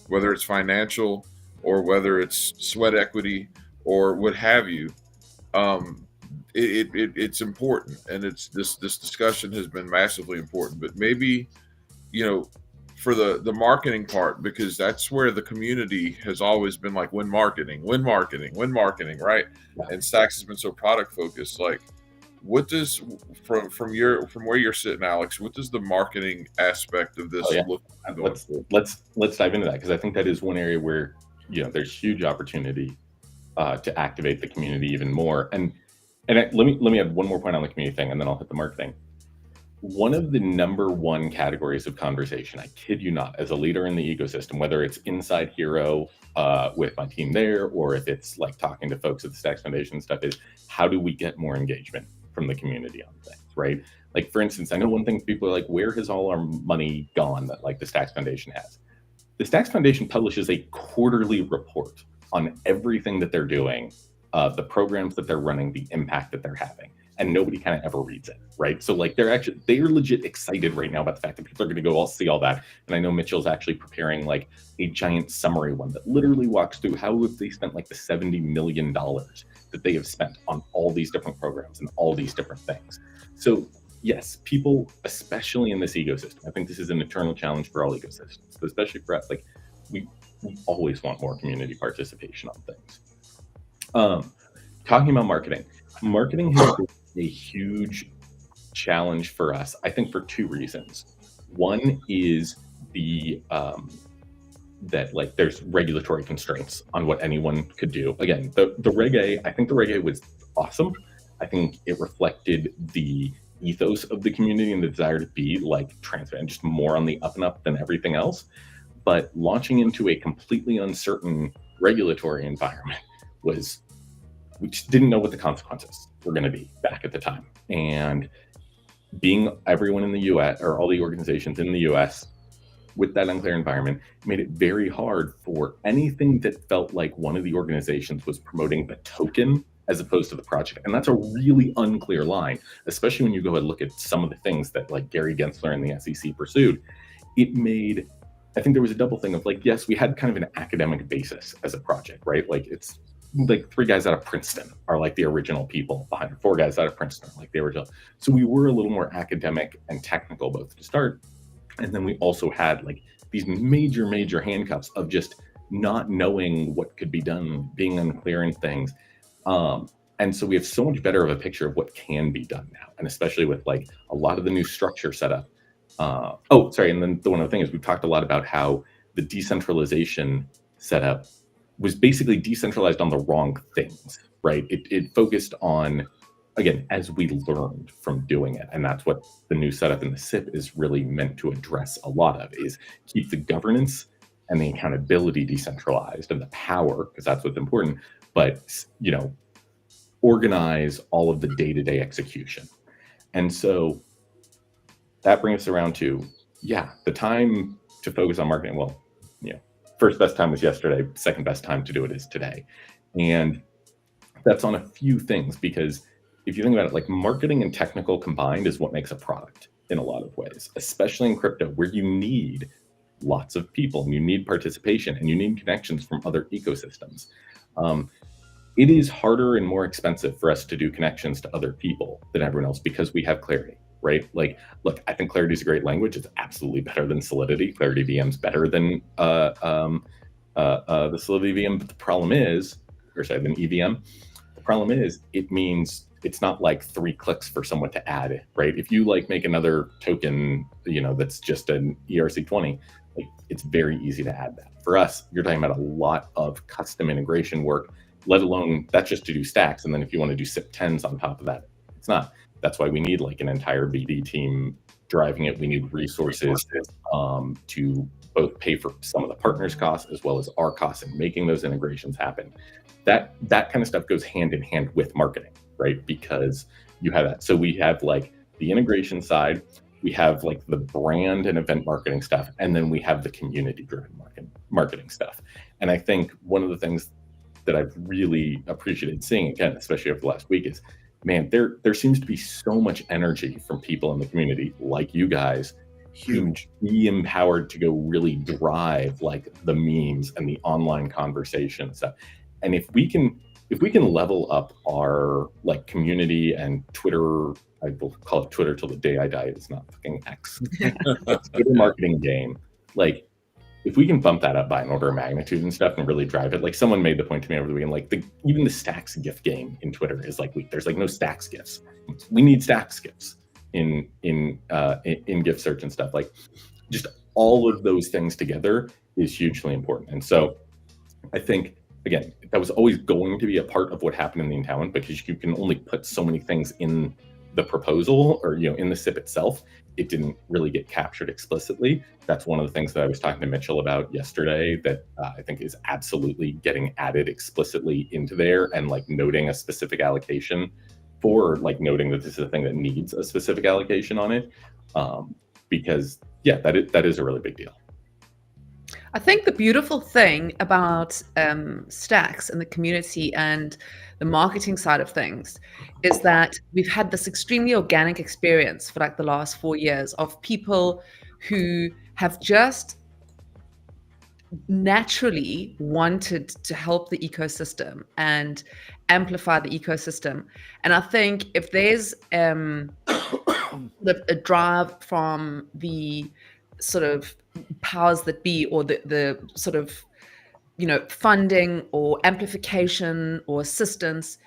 whether it's financial or whether it's sweat equity or what have you, it's important, and it's this discussion has been massively important. But maybe for the marketing part, because that's where the community has always been like, win marketing, right? Yeah. And Stacks has been so product focused. Like, what does from where you're sitting, Alex, what does the marketing aspect of this look like? Let's dive into that, because I think that is one area where there's huge opportunity to activate the community even more. And let me add one more point on the community thing, and then I'll hit the marketing. One of the number one categories of conversation, I kid you not, as a leader in the ecosystem, whether it's inside Hero with my team there, or if it's like talking to folks at the Stacks Foundation and stuff, is how do we get more engagement from the community on things, right? Like, for instance, I know one thing people are like, where has all our money gone that like the Stacks Foundation has? The Stacks Foundation publishes a quarterly report on everything that they're doing, the programs that they're running, the impact that they're having. and nobody kind of ever reads it, right? So like they're legit excited right now about the fact that people are going to go all see all that. And I know Mitchell's actually preparing like a giant summary one that literally walks through how have they spent like the $70 million that they have spent on all these different programs and all these different things. So yes, people, especially in this ecosystem, I think this is an eternal challenge for all ecosystems, but especially for us, like we always want more community participation on things. Talking about marketing has been a huge challenge for us, I think, for two reasons. One is that like there's regulatory constraints on what anyone could do. Again, the Reg A, I think the Reg A was awesome. I think it reflected the ethos of the community and the desire to be like transparent, just more on the up and up than everything else. But launching into a completely uncertain regulatory environment we just didn't know what the consequences were going to be back at the time. And being everyone in the US, or all the organizations in the US, with that unclear environment, made it very hard for anything that felt like one of the organizations was promoting the token as opposed to the project. And that's a really unclear line, especially when you go and look at some of the things that like Gary Gensler and the SEC pursued. It made, I think there was a double thing of like, yes, we had kind of an academic basis as a project, right? Like it's like 3 guys out of Princeton are like the original people behind it. 4 guys out of Princeton are like the original. So we were a little more academic and technical both to start. And then we also had like these major handcuffs of just not knowing what could be done, being unclear in things. And so we have so much better of a picture of what can be done now. And especially with like a lot of the new structure set up. And then the one other thing is we've talked a lot about how the decentralization setup was basically decentralized on the wrong things, right? It focused on, again, as we learned from doing it. And that's what the new setup in the SIP is really meant to address a lot of, is keep the governance and the accountability decentralized and the power, because that's what's important, but, you know, organize all of the day-to-day execution. And so that brings us around to, the time to focus on marketing. Well, first best time was yesterday, second best time to do it is today. And that's on a few things, because if you think about it, like marketing and technical combined is what makes a product in a lot of ways, especially in crypto, where you need lots of people and you need participation and you need connections from other ecosystems. It is harder and more expensive for us to do connections to other people than everyone else because we have Clarity, right? Like, look, I think Clarity is a great language. It's absolutely better than Solidity. Clarity VM's better than the Solidity VM. But the problem is, than EVM. The problem is, it means it's not like 3 clicks for someone to add it, right? If you like make another token, that's just an ERC20, like it's very easy to add that. For us, you're talking about a lot of custom integration work, let alone that's just to do stacks. And then if you want to do SIP 10s on top of that, it's not. That's why we need like an entire BD team driving it. We need resources to both pay for some of the partners' costs as well as our costs in making those integrations happen. That kind of stuff goes hand in hand with marketing, right? Because you have that. So we have like the integration side, we have like the brand and event marketing stuff, and then we have the community-driven marketing stuff. And I think one of the things that I've really appreciated seeing, again, especially over the last week, is, man, there seems to be so much energy from people in the community, like you guys, huge, be empowered to go really drive like the memes and the online conversation stuff. And if we can level up our like community and Twitter, I will call it Twitter till the day I die, it's not fucking X, Twitter marketing game, like if we can bump that up by an order of magnitude and stuff and really drive it, like someone made the point to me over the weekend, like even the Stacks GIF game in Twitter is like weak. There's like no Stacks GIFs. We need Stacks GIFs in GIF search and stuff. Like just all of those things together is hugely important. And so I think, again, that was always going to be a part of what happened in the endowment, because you can only put so many things in the proposal or in the SIP itself. It didn't really get captured explicitly. That's one of the things that I was talking to Mitchell about yesterday that I think is absolutely getting added explicitly into there, and like noting a specific allocation for like noting that this is a thing that needs a specific allocation on it, because that is a really big deal. I think the beautiful thing about Stacks and the community and the marketing side of things is that we've had this extremely organic experience for like the last 4 years of people who have just naturally wanted to help the ecosystem and amplify the ecosystem. And I think if there's a drive from the sort of powers that be, or the sort of, you know, funding or amplification or assistance,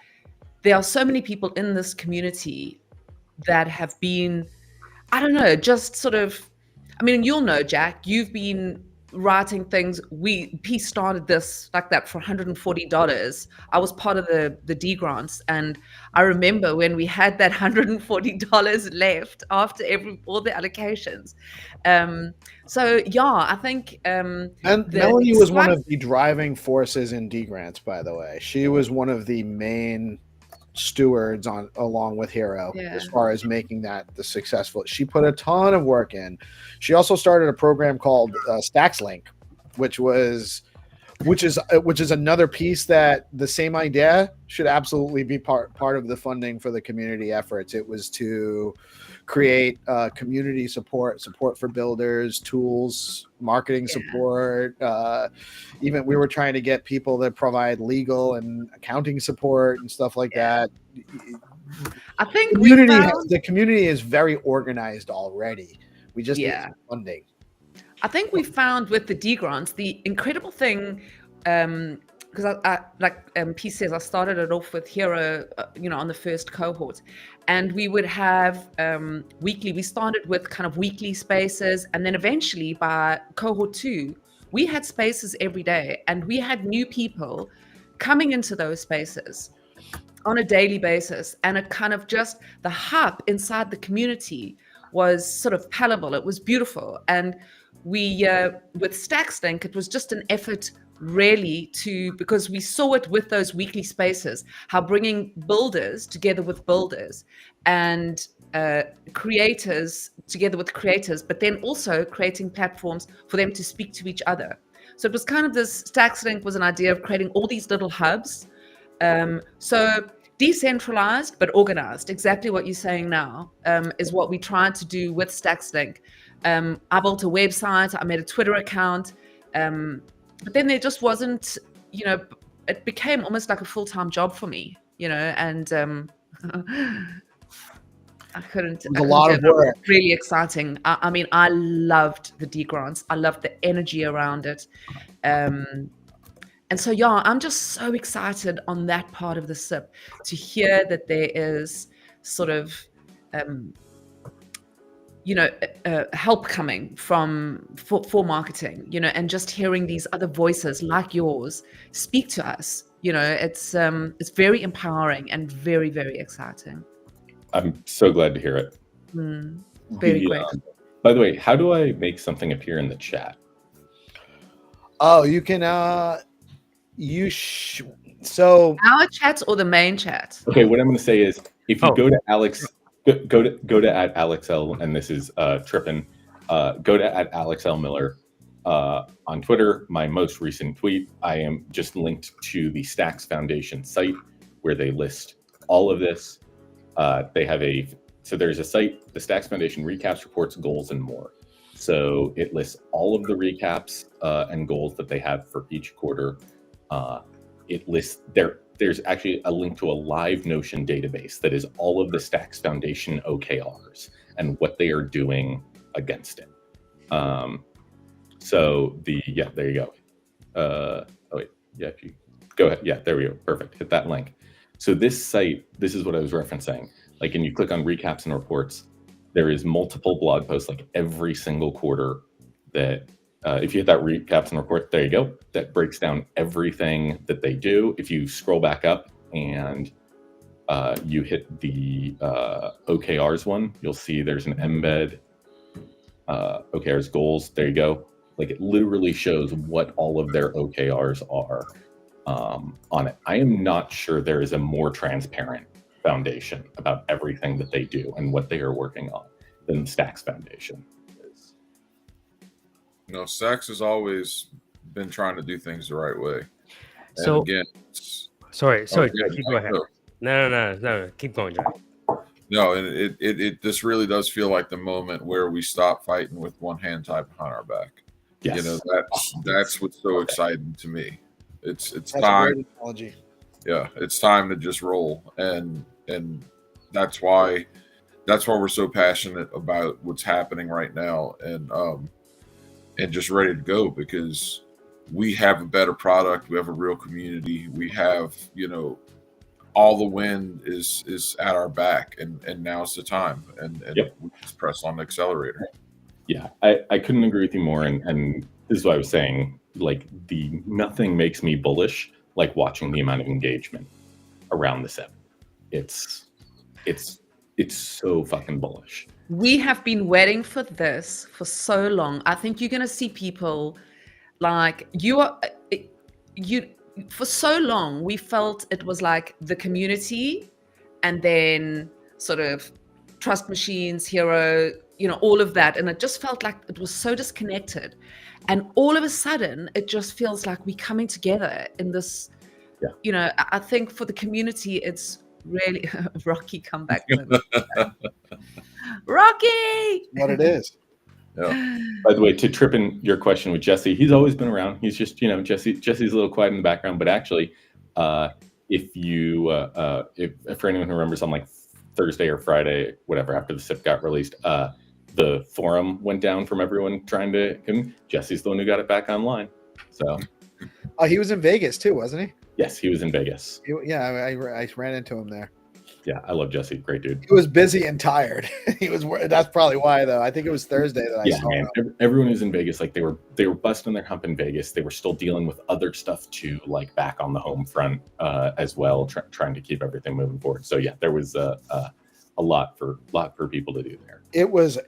there are so many people in this community that have been, I don't know, just sort of, I mean, you'll know, Jack, you've been writing things. Peace started this like that for $140. I was part of the D grants, and I remember when we had that $140 left after all the allocations. So yeah, I think And Melanie was one of the driving forces in D grants, by the way. She was one of the main stewards along with Hero as far as making that the successful. She put a ton of work in. She also started a program called Stacks Link, which is another piece that the same idea should absolutely be part of the funding for the community efforts. It was to create community support for builders, tools, marketing support. Even we were trying to get people that provide legal and accounting support and stuff like that. I think the community is very organized already. We just need funding. I think we found with the D grants, the incredible thing, because I like Peace says, I started it off with Hero, on the first cohort, and we would have weekly. We started with kind of weekly spaces, and then eventually by cohort 2, we had spaces every day, and we had new people coming into those spaces on a daily basis, and it kind of just the hub inside the community was sort of palatable. It was beautiful, and we with Stacks Link, it was just an effort really because we saw it with those weekly spaces, how bringing builders together with builders and creators together with creators, but then also creating platforms for them to speak to each other. So it was kind of this, Stacks Link was an idea of creating all these little hubs. So decentralized but organized, exactly what you're saying now, is what we tried to do with Stacks Link. I built a website, I made a Twitter account, but then there just wasn't, it became almost like a full-time job for me, and I couldn't. It was a lot of work. Really exciting. I mean, I loved the D grants. I loved the energy around it. And so, yeah, I'm just so excited on that part of the SIP to hear that there is sort of, help coming for marketing, and just hearing these other voices like yours speak to us. It's very empowering and very, very exciting. I'm so glad to hear it. Very great. By the way, how do I make something appear in the chat? Oh, you can. So our chat or the main chat? Okay, what I'm going to say is, if you go to Alex, go to @AlexL, and this is Trippin. Go to @AlexLMiller on Twitter. My most recent tweet, I am just linked to the Stacks Foundation site where they list all of this. They have there's a site, the Stacks Foundation recaps, reports, goals, and more. So it lists all of the recaps and goals that they have for each quarter. It lists there's actually a link to a live Notion database that is all of the Stacks Foundation OKRs and what they are doing against it. So there you go. If you go ahead. Yeah, there we go. Perfect. Hit that link. So this site, this is what I was referencing. Like, and you click on recaps and reports, there is multiple blog posts like every single quarter that if you hit that recaps and report, there you go. That breaks down everything that they do. If you scroll back up and you hit the OKRs one, you'll see there's an embed OKRs goals. There you go. Like, it literally shows what all of their OKRs are on it. I am not sure there is a more transparent foundation about everything that they do and what they are working on than the Stacks Foundation is. Stacks has always been trying to do things the right way. And So again, sorry, yeah, keep go ahead. No, keep going, Jack. No, and it this really does feel like the moment where we stop fighting with one hand tied behind our back. Yes. That's what's so exciting to me. It's That's time. a great analogy. Yeah, it's time to just roll, and that's why we're so passionate about what's happening right now, and just ready to go, because we have a better product, we have a real community, we have all the wind is at our back, and now's the time, and Yep. we just press on the accelerator. Yeah, I couldn't agree with you more, and this is what I was saying. Like, nothing makes me bullish like watching the amount of engagement around the SIP. It's so fucking bullish. We have been waiting for this for so long. I think you're going to see people like you for so long. We felt it was like the community, and then sort of trust machines, hero, all of that. And it just felt like it was so disconnected. And all of a sudden, it just feels like we're coming together in this, I think for the community, it's really Rocky comeback. Rocky! What it is. Yeah. By the way, to trip in your question with Jesse, he's always been around. He's just, Jesse's a little quiet in the background. But actually, if for anyone who remembers, on like Thursday or Friday, whatever, after the SIP got released, the forum went down from everyone trying to. Jesse's the one who got it back online. So. He was in Vegas too, wasn't he? Yes, he was in Vegas. I ran into him there. Yeah, I love Jesse. Great dude. He was busy and tired. That's probably why, though. I think it was Thursday that I saw him. Everyone who's in Vegas, like they were busting their hump in Vegas. They were still dealing with other stuff too, like back on the home front as well, trying to keep everything moving forward. So yeah, there was a lot for people to do there. It was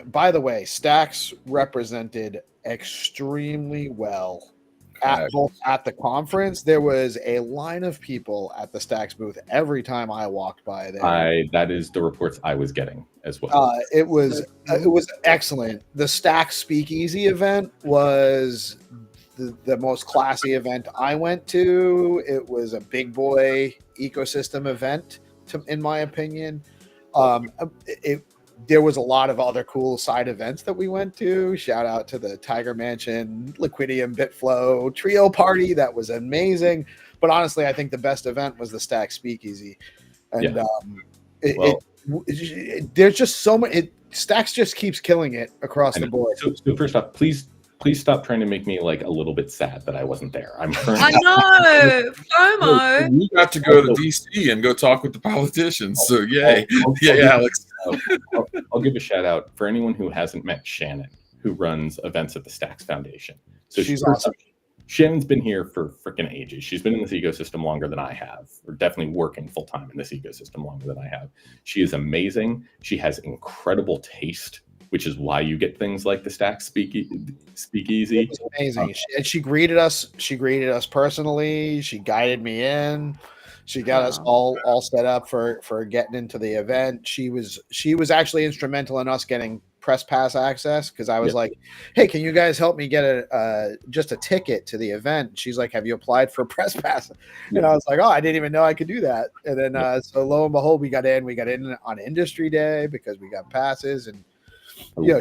by the way, Stacks represented extremely well. At the conference, there was a line of people at the Stacks booth every time I walked by there. That is the reports I was getting as well. It was excellent. The Stacks Speakeasy event was the most classy event I went to. It was a big boy ecosystem event, in my opinion. There was a lot of other cool side events that we went to. Shout out to the Tiger Mansion, Liquidium, Bitflow trio party. That was amazing. But honestly, I think the best event was the Stack Speakeasy. And there's just so much. Stacks just keeps killing it across the board. So first off, please stop trying to make me like a little bit sad that I wasn't there. I know, FOMO. We got to go to DC and go talk with the politicians. So yay, Alex. I'll give a shout out for anyone who hasn't met Shannon, who runs events at the Stacks Foundation. So she's awesome. Shannon's been here for freaking ages. She's been in this ecosystem longer than I have, or definitely working full time in this ecosystem longer than I have. She is amazing. She has incredible taste, which is why you get things like the Stacks Speakeasy. It was amazing. She greeted us. She greeted us personally. She guided me in. She got us all set up for getting into the event. She was actually instrumental in us getting press pass access, because I was like, "Hey, can you guys help me get just a ticket to the event?" She's like, "Have you applied for press pass?" And I was like, "Oh, I didn't even know I could do that." And then so lo and behold, we got in. We got in on Industry Day because we got passes, and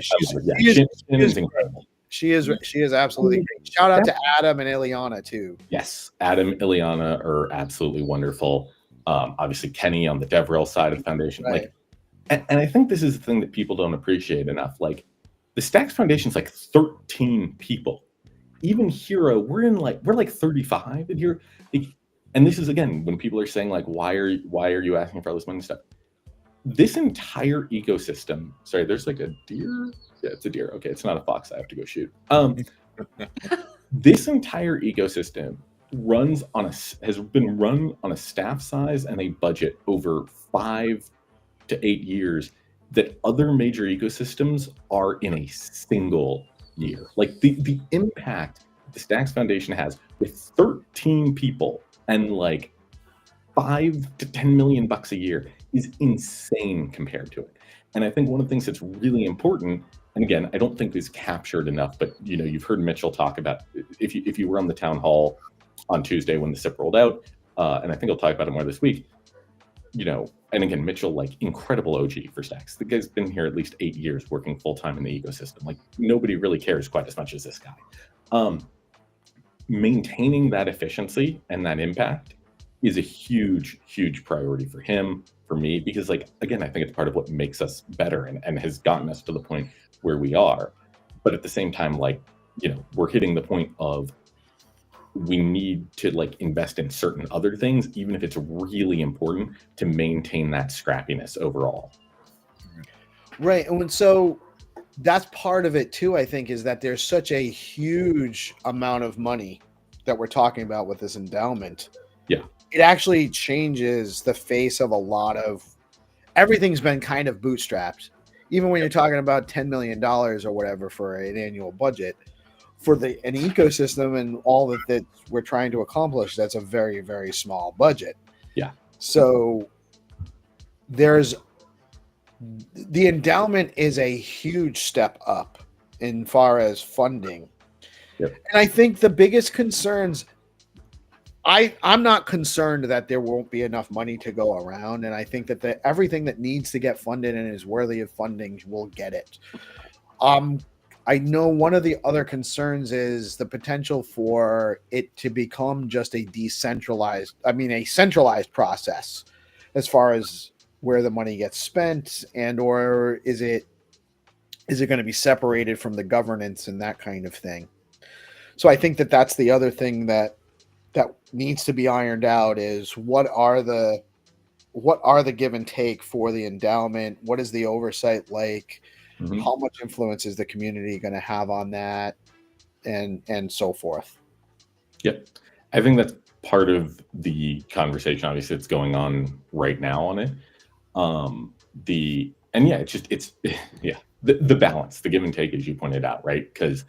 she's incredible. She is absolutely great. Shout out to Adam and Ileana too. Yes, Adam, Ileana are absolutely wonderful. Obviously, Kenny on the DevRel side of the foundation. Right. And I think this is the thing that people don't appreciate enough. Like, the Stacks Foundation is like 13 people. Even Hero, we're like 35 in here. And this is, again, when people are saying like, why are you asking for all this money and stuff? This entire ecosystem. Sorry, there's like a deer. Yeah, it's a deer. Okay, it's not a fox. I have to go shoot. This entire ecosystem has been run on a staff size and a budget over 5 to 8 years that other major ecosystems are in a single year. Like the impact the Stacks Foundation has with 13 people and like $5 to $10 million a year is insane compared to it. And I think one of the things that's really important, and again, I don't think is captured enough, but you've heard Mitchell talk about, if you were on the town hall on Tuesday when the SIP rolled out, and I think I'll talk about it more this week, and again, Mitchell, like, incredible OG for Stacks. The guy's been here at least 8 years working full-time in the ecosystem. Like, nobody really cares quite as much as this guy. Maintaining that efficiency and that impact is a huge, huge priority for him, for me, because, like, again, I think it's part of what makes us better and has gotten us to the point where we are. But at the same time, like, we're hitting the point of we need to, like, invest in certain other things, even if it's really important to maintain that scrappiness overall. Right. And so that's part of it too, I think, is that there's such a huge amount of money that we're talking about with this endowment. Yeah. It actually changes the face of a lot of everything's been kind of bootstrapped. Even when you're talking about $10 million or whatever for an annual budget for an ecosystem and all that we're trying to accomplish, that's a very, very small budget. Yeah. So the endowment is a huge step up in far as funding. Yep. And I think the biggest concerns, I'm not concerned that there won't be enough money to go around. And I think that everything that needs to get funded and is worthy of funding will get it. I know one of the other concerns is the potential for it to become just a centralized process as far as where the money gets spent, and or is it going to be separated from the governance and that kind of thing. So I think that that's the other thing that needs to be ironed out is what are the give and take for the endowment? What is the oversight like? Mm-hmm. How much influence is the community going to have on that, and so forth? Yep. I think that's part of the conversation, obviously, that's going on right now on it. The balance, the give and take, as you pointed out, right? Because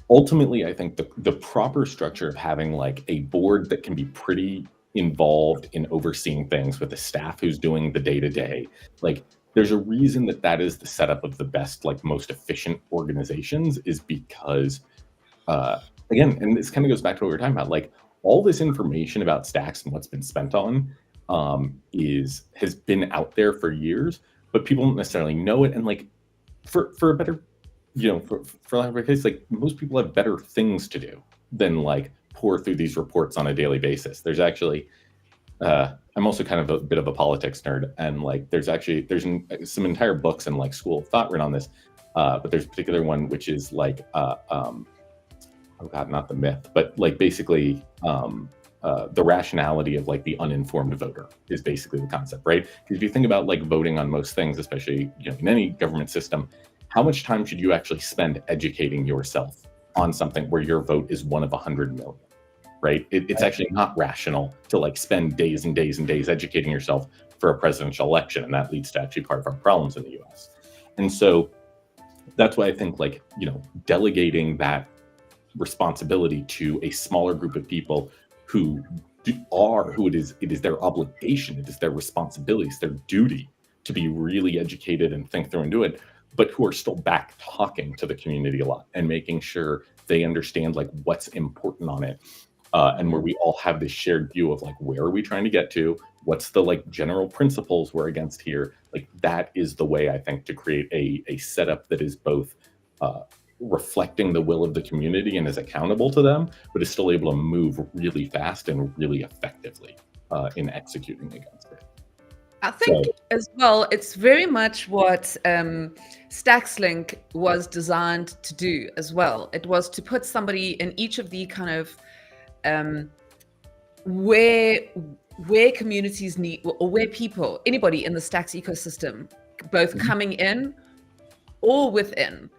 ultimately, I think the proper structure of having, like, a board that can be pretty involved in overseeing things with a staff who's doing the day-to-day, like, there's a reason that is the setup of the best, like, most efficient organizations, is because, again, and this kind of goes back to what we were talking about, like, all this information about Stacks and what's been spent on has been out there for years, but people don't necessarily know it. And, like, for a better, for lack of a case, like, most people have better things to do than, like, pour through these reports on a daily basis. There's actually, I'm also kind of a bit of a politics nerd, and, like, there's some entire books and, like, school of thought written on this, but there's a particular one which is, like, oh god, not the myth, but, like, basically the rationality of, like, the uninformed voter is basically the concept, right? Because if you think about, like, voting on most things, especially in any government system, how much time should you actually spend educating yourself on something where your vote is one of 100 million? Right? It's actually not rational to, like, spend days and days and days educating yourself for a presidential election, and that leads to actually part of our problems in the U.S. And so that's why I think, like, delegating that responsibility to a smaller group of people who it is their obligation, it is their responsibility, it's their duty to be really educated and think through and do it, but who are still back talking to the community a lot and making sure they understand, like, what's important on it. And where we all have this shared view of, like, where are we trying to get to? What's the, like, general principles we're against here? Like, that is the way, I think, to create a setup that is both reflecting the will of the community and is accountable to them, but is still able to move really fast and really effectively in executing against it. I think as well, it's very much what StacksLink was designed to do as well. It was to put somebody in each of the kind of where communities need, or where anybody in the Stacks ecosystem, both coming in or within,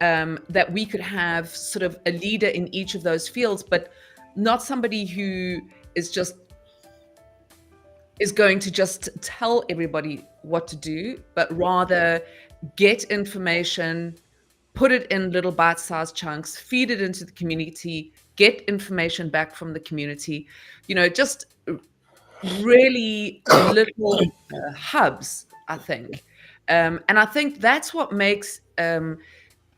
that we could have sort of a leader in each of those fields, but not somebody who is going to just tell everybody what to do, but rather get information, put it in little bite-sized chunks, feed it into the community, get information back from the community, just really little hubs, I think. And I think that's what makes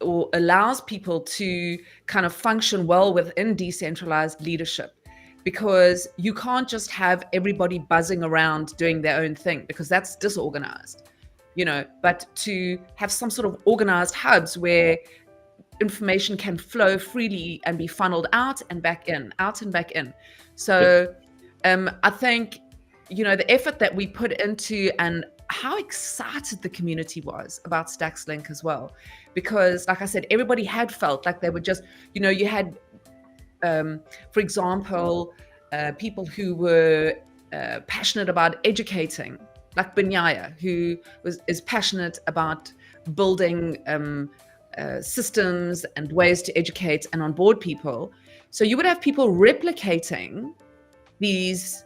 or allows people to kind of function well within decentralized leadership, because you can't just have everybody buzzing around doing their own thing, because that's disorganized, but to have some sort of organized hubs where information can flow freely and be funneled out and back in, out and back in. So I think, the effort that we put into, and how excited the community was about Stacks Link as well, because like I said, everybody had felt like they were just, you had, for example, people who were passionate about educating, like Binyaya, who is passionate about building systems and ways to educate and onboard people. So you would have people replicating these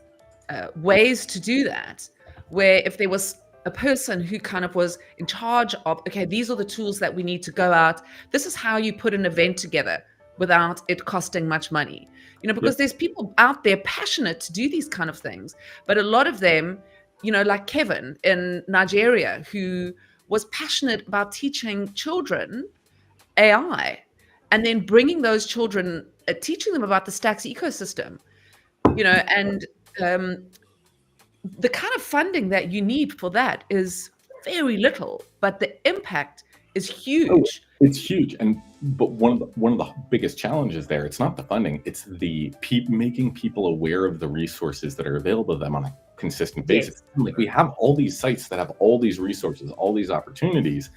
ways to do that, where if there was a person who kind of was in charge of, okay, these are the tools that we need to go out, this is how you put an event together without it costing much money, because there's people out there passionate to do these kind of things, but a lot of them, like Kevin in Nigeria, who was passionate about teaching children AI, and then bringing those children, teaching them about the Stacks ecosystem, and the kind of funding that you need for that is very little, but the impact is huge. It's huge, but one of the biggest challenges there, it's not the funding, it's the making people aware of the resources that are available to them on a consistent basis. Yes. Like, we have all these sites that have all these resources, all these opportunities,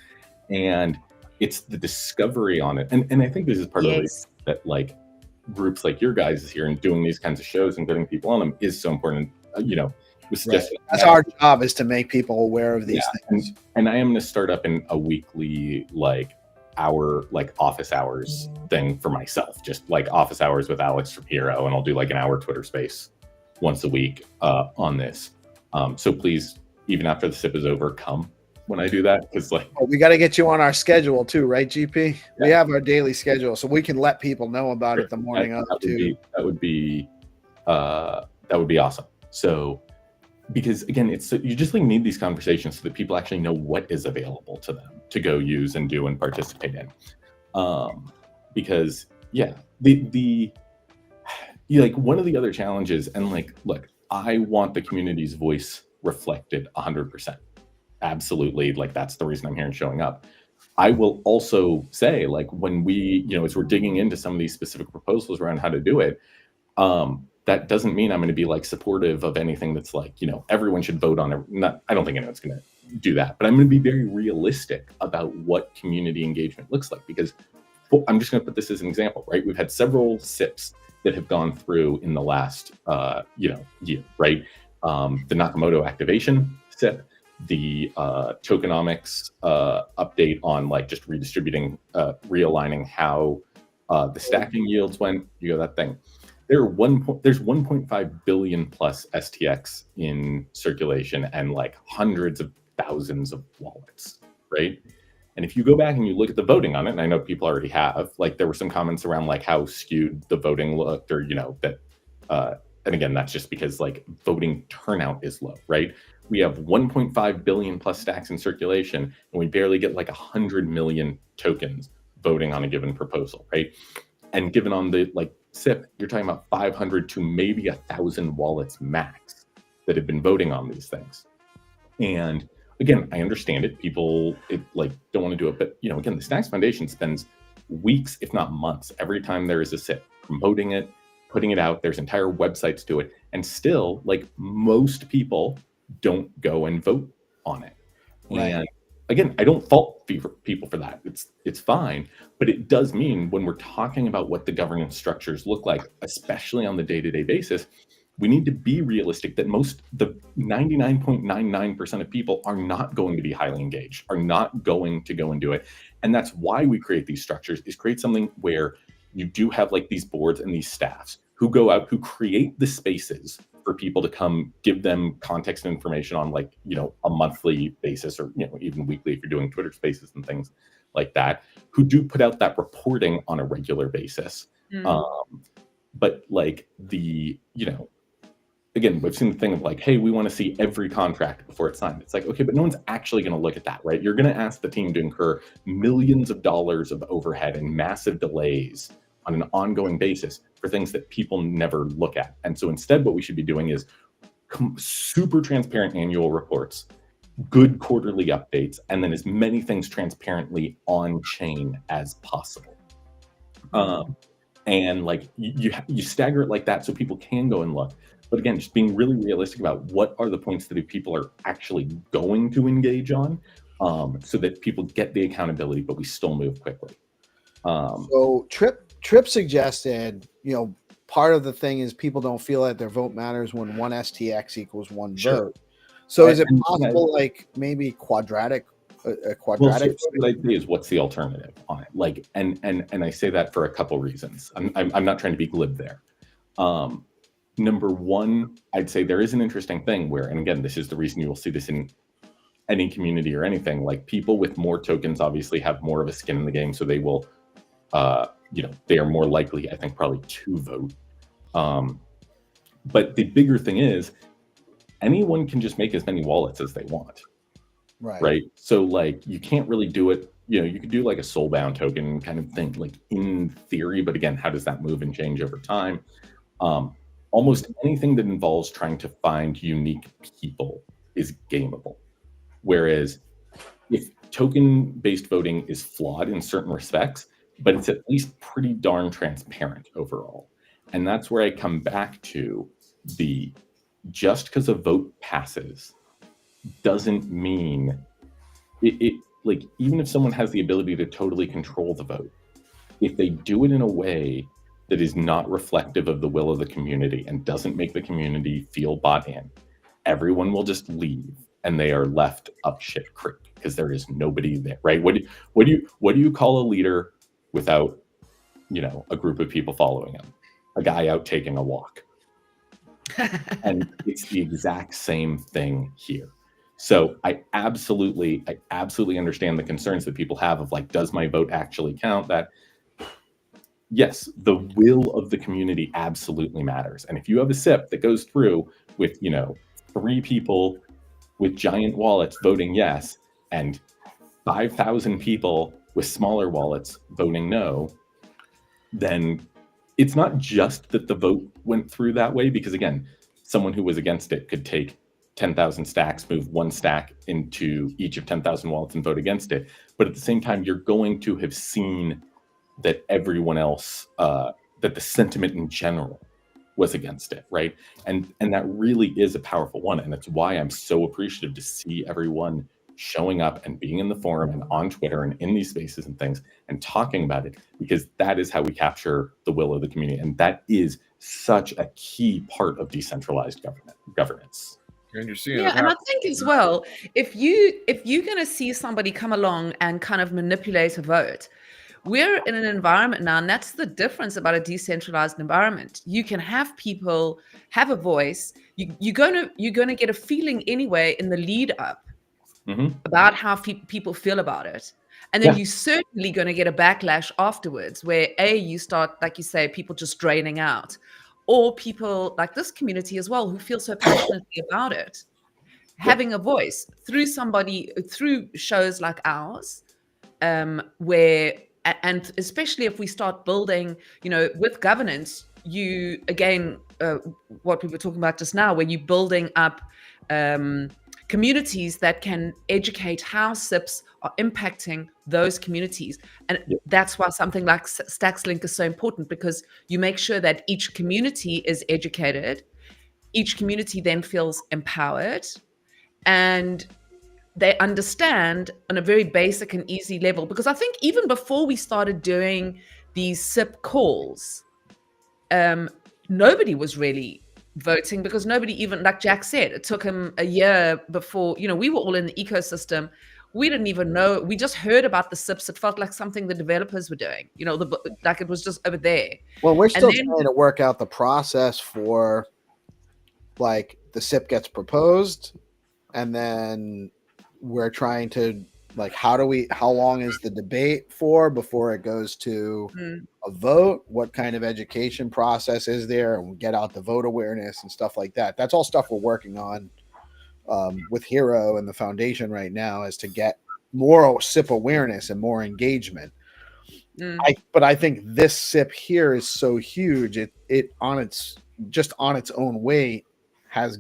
and it's the discovery on it. And I think this is part of the reason that, like, groups like your guys is here and doing these kinds of shows and getting people on them is so important. That's our job, is to make people aware of these things. And I am going to start up in a weekly, office hours thing for myself, just like office hours with Alex from Hero, and I'll do like an hour Twitter space once a week on this. So please, even after the SIP is over, come when I do that, because we got to get you on our schedule too, right, GP? Yeah. We have our daily schedule, so we can let people know about it the morning of too. That would be awesome. So, because again, you just need these conversations so that people actually know what is available to them to go use and do and participate in. Because one of the other challenges, and look, I want the community's voice reflected 100%. Absolutely, that's the reason I'm here and showing up. I will also say, when we, as we're digging into some of these specific proposals around how to do it, that doesn't mean I'm going to be supportive of anything that's everyone should vote on it. I don't think anyone's going to do that, but I'm going to be very realistic about what community engagement looks like, because I'm just going to put this as an example, right? We've had several SIPs that have gone through in the last, year, right? The Nakamoto activation SIP, the tokenomics update on just redistributing, realigning how the stacking yields went. That thing. There's 1.5 billion plus STX in circulation and hundreds of thousands of wallets, right? And if you go back and you look at the voting on it, and I know people already have, there were some comments around how skewed the voting looked, or that, and again, that's just because voting turnout is low, right? We have 1.5 billion plus stacks in circulation, and we barely get 100 million tokens voting on a given proposal, right? And given on the SIP, you're talking about 500 to maybe 1,000 wallets max that have been voting on these things. And again, I understand it. People don't want to do it, but again, the Stacks Foundation spends weeks, if not months, every time there is a SIP, promoting it, putting it out. There's entire websites to it, and still, most people don't go and vote on it. Right. And again, I don't fault people for that. It's fine, but it does mean when we're talking about what the governance structures look like, especially on the day-to-day basis, we need to be realistic that the 99.99% of people are not going to be highly engaged, are not going to go and do it. And that's why we create these structures, is create something where you do have these boards and these staffs who go out, who create the spaces for people to come, give them context and information on a monthly basis, or even weekly if you're doing Twitter spaces and things like that, who do put out that reporting on a regular basis. But again, we've seen the thing of like, hey, we want to see every contract before it's signed. It's like, okay, but no one's actually going to look at that, right? You're going to ask the team to incur millions of dollars of overhead and massive delays on an ongoing basis for things that people never look at. And so instead, what we should be doing is super transparent annual reports, good quarterly updates, and then as many things transparently on chain as possible. And like you stagger it like that so people can go and look. But again, just being really realistic about what are the points that people are actually going to engage on, so that people get the accountability, but we still move quickly. So Trip suggested, part of the thing is people don't feel that their vote matters when one STX equals one vote. So is it possible, like maybe quadratic? A quadratic. Well, so the idea is, what's the alternative on it? Like, and I say that for a couple reasons. I'm not trying to be glib there. Number one, I'd say there is an interesting thing where, and again, this is the reason you will see this in any community or anything. Like, people with more tokens obviously have more of a skin in the game, so they will, they are more likely, I think, probably to vote. But the bigger thing is, anyone can just make as many wallets as they want. Right. So like, you can't really do it. You could do like a soulbound token kind of thing, like in theory, but again, how does that move and change over time? Almost anything that involves trying to find unique people is gameable. Whereas if token-based voting is flawed in certain respects, but it's at least pretty darn transparent overall. And that's where I come back to just because a vote passes doesn't mean it like, even if someone has the ability to totally control the vote, if they do it in a way that is not reflective of the will of the community and doesn't make the community feel bought in, everyone will just leave and they are left up shit creek because there is nobody there, right? What do you call a leader without, a group of people following him? A guy out taking a walk. And it's the exact same thing here. So I absolutely understand the concerns that people have of like, does my vote actually count? That, yes, the will of the community absolutely matters. And if you have a SIP that goes through with, 3 people with giant wallets voting yes, and 5,000 people with smaller wallets voting no, then it's not just that the vote went through that way, because again, someone who was against it could take 10,000 stacks, move 1 stack into each of 10,000 wallets and vote against it. But at the same time, you're going to have seen that everyone else, that the sentiment in general was against it, right? And that really is a powerful one. And it's why I'm so appreciative to see everyone showing up and being in the forum and on Twitter and in these spaces and things and talking about it, because that is how we capture the will of the community. And that is such a key part of decentralized governance. And you're seeing and I think as well, if you're going to see somebody come along and kind of manipulate a vote, we're in an environment now, and that's the difference about a decentralized environment. You can have people have a voice. You're gonna get a feeling anyway in the lead up about how people feel about it, and then you're certainly going to get a backlash afterwards, where you start, like you say, people just draining out, or people like this community as well who feel so passionately about it, having a voice through shows like ours, where. And especially if we start building, with governance, what we were talking about just now, where you're building up communities that can educate how SIPs are impacting those communities. And that's why something like StacksLink is so important, because you make sure that each community is educated, each community then feels empowered, and they understand on a very basic and easy level. Because I think even before we started doing these SIP calls, nobody was really voting, because nobody, even like Jack said, it took him a year before, we were all in the ecosystem. We didn't even know, we just heard about the SIPs. It felt like something the developers were doing, like it was just over there. Well, we're still trying to work out the process for, like, the SIP gets proposed, and then we're trying to Like, how long is the debate for before it goes to Mm. a vote? What kind of education process is there? And get out the vote awareness and stuff like that. That's all stuff we're working on with Hero and the foundation right now, is to get more SIP awareness and more engagement. Mm. But I think this SIP here is so huge. It on its own weight has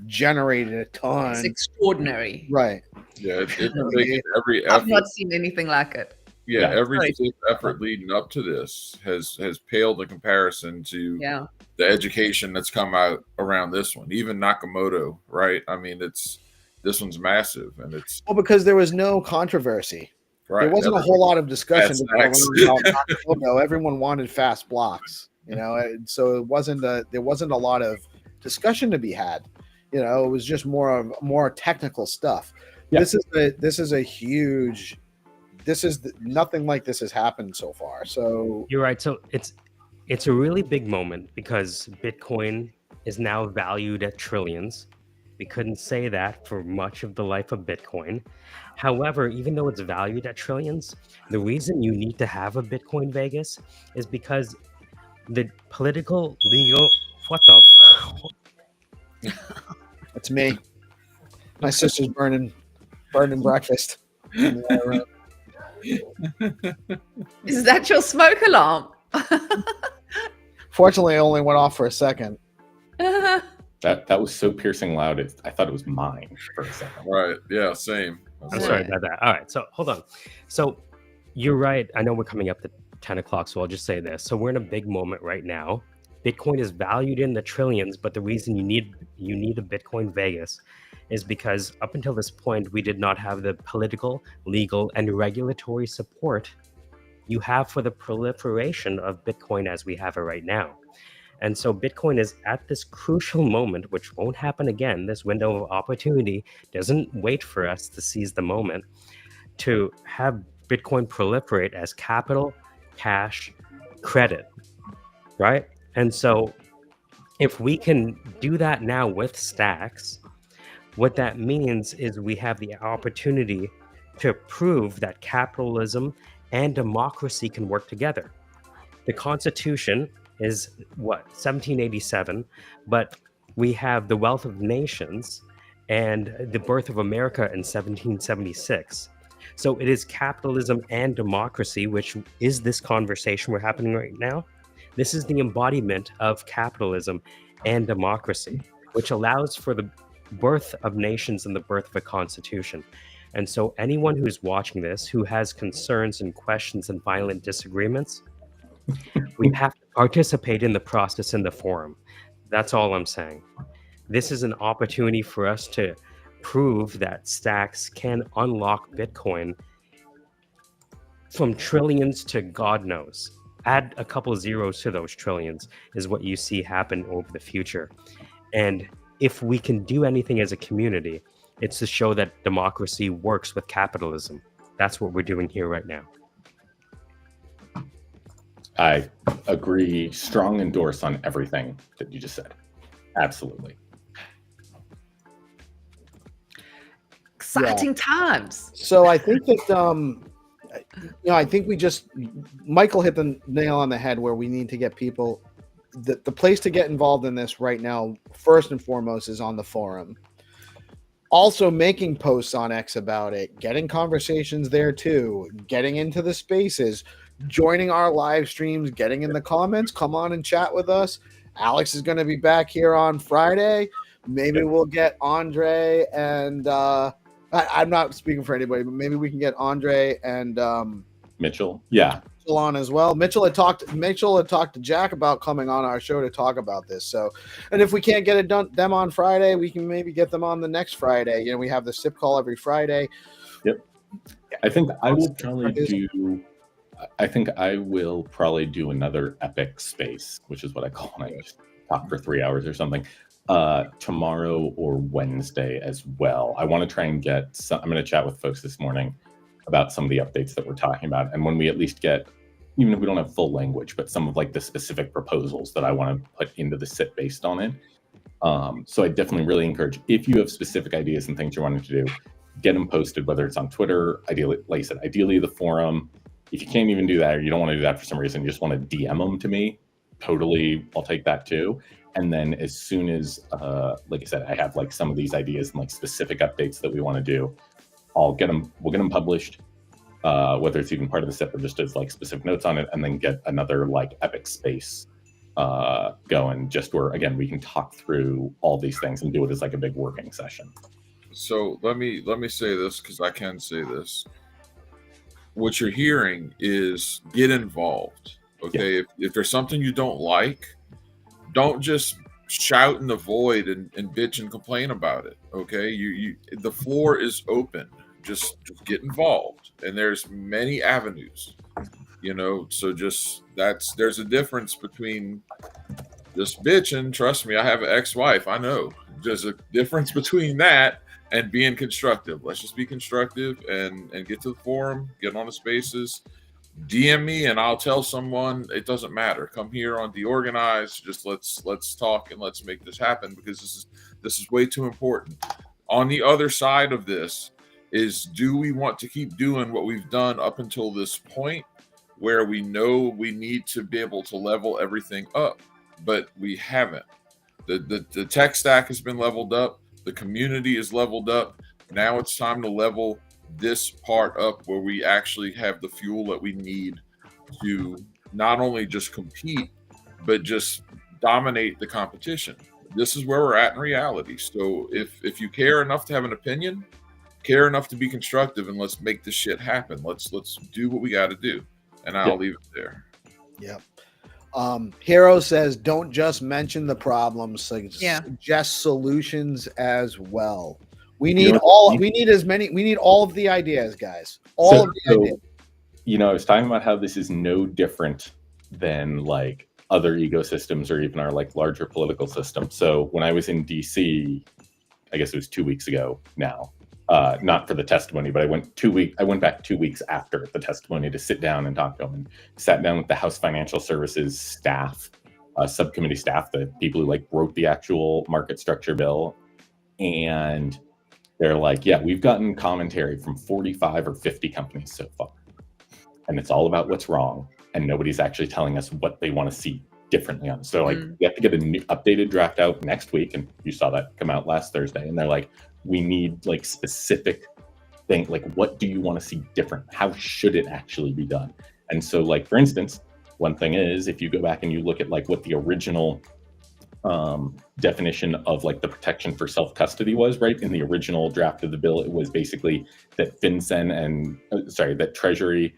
generated a ton. It's extraordinary. Right. Yeah, it's taken every I've effort. not seen anything like it. Yeah, every Right. SIP effort leading up to this has paled in comparison to Yeah. the education that's come out around this one. Even Nakamoto, right? I mean, this one's massive, and it's Well, because there was no controversy. right. There wasn't a whole lot of discussion Fast about facts. Nakamoto. Everyone wanted fast blocks, and so there wasn't a lot of discussion to be had. It was just more technical stuff. Yeah. This is a huge. Nothing like this has happened so far. So You're right. So it's a really big moment because Bitcoin is now valued at trillions. We couldn't say that for much of the life of Bitcoin. However, even though it's valued at trillions, the reason you need to have a Bitcoin Vegas is because the political, legal, what the that's me. My sister's burning breakfast. in the other room. Is that your smoke alarm? Fortunately, it only went off for a second. That was so piercing loud. I thought it was mine for a second. Right. Yeah. Same. I'm sorry about that. All right. So hold on. So you're right. I know we're coming up to 10 o'clock, so I'll just say this. So we're in a big moment right now. Bitcoin is valued in the trillions, but the reason you need a Bitcoin Vegas is because up until this point, we did not have the political, legal, and regulatory support you have for the proliferation of Bitcoin as we have it right now. And so Bitcoin is at this crucial moment, which won't happen again. This window of opportunity doesn't wait for us to seize the moment to have Bitcoin proliferate as capital, cash, credit, right? And so if we can do that now with stacks, what that means is we have the opportunity to prove that capitalism and democracy can work together. The Constitution is 1787, but we have the Wealth of Nations and the birth of America in 1776. So it is capitalism and democracy, which is this conversation we're happening right now. This is the embodiment of capitalism and democracy, which allows for the birth of nations and the birth of a constitution. And so anyone who's watching this, who has concerns and questions and violent disagreements, we have to participate in the process in the forum. That's all I'm saying. This is an opportunity for us to prove that stacks can unlock Bitcoin from trillions to God knows. Add a couple zeros to those trillions is what you see happen over the future. And if we can do anything as a community, it's to show that democracy works with capitalism. That's what we're doing here right now. I agree, strong endorse on everything that you just said. Absolutely. Exciting times. So I think that I think Michael hit the nail on the head where we need to get people. The place to get involved in this right now, first and foremost, is on the forum. Also making posts on X about it, getting conversations there too, getting into the spaces, joining our live streams, getting in the comments. Come on and chat with us. Alex is going to be back here on Friday. Maybe we'll get Andre and I'm not speaking for anybody, but maybe we can get Andre and Mitchell. Yeah. on as well. Mitchell had talked to Jack about coming on our show to talk about this. So, and if we can't get them on Friday, we can maybe get them on the next Friday. We have the SIP call every Friday. Yep. I think I will probably do another epic space, which is what I call when I just talk for 3 hours or something, tomorrow or Wednesday as well. I want to try and I'm going to chat with folks this morning about some of the updates that we're talking about. And when we at least get, even if we don't have full language, but some of like the specific proposals that I want to put into the SIP based on it. So I definitely really encourage, if you have specific ideas and things you're wanting to do, get them posted, whether it's on Twitter, ideally, like I said, ideally the forum. If you can't even do that, or you don't want to do that for some reason, you just want to DM them to me, totally, I'll take that too. And then as soon as, like I said, I have like some of these ideas and like specific updates that we want to do, we'll get them published, whether it's even part of the SIP or just as like specific notes on it, and then get another like epic space going, just where, again, we can talk through all these things and do it as like a big working session. So let me say this, because I can say this. What you're hearing is get involved. Okay. Yeah. If there's something you don't like, don't just shout in the void and bitch and complain about it. Okay. The floor is open. Just get involved. And there's many avenues, so there's a difference between just bitching. Trust me, I have an ex-wife. I know there's a difference between that and being constructive. Let's just be constructive and get to the forum, get on the spaces, DM me, and I'll tell someone. It doesn't matter. Come here on DeOrganized. Just let's talk and let's make this happen, because this is way too important. On the other side of this is, do we want to keep doing what we've done up until this point, where we know we need to be able to level everything up, but we haven't? The tech stack has been leveled up. The community is leveled up. Now it's time to level this part up, where we actually have the fuel that we need to not only just compete, but just dominate the competition. This is where we're at in reality. So if you care enough to have an opinion, care enough to be constructive, and let's make this shit happen. Let's do what we got to do. And I'll leave it there. Yep. Hero says, don't just mention the problems, suggest solutions as well. We need all of the ideas, guys. All of the ideas. I was talking about how this is no different than like other ecosystems or even our like larger political system. So when I was in DC, I guess it was 2 weeks ago now, not for the testimony, but I went back 2 weeks after the testimony to sit down and talk to them, and sat down with the House Financial Services staff, subcommittee staff, the people who like wrote the actual market structure bill. And they're like, yeah, we've gotten commentary from 45 or 50 companies so far, and it's all about what's wrong, and nobody's actually telling us what they want to see differently on. So like, we have to get a new updated draft out next week, and you saw that come out last Thursday, and they're like, we need like specific thing, like what do you want to see different? How should it actually be done? And so like, for instance, one thing is, if you go back and you look at like what the original definition of like the protection for self-custody was, right? In the original draft of the bill, it was basically that FinCEN and that Treasury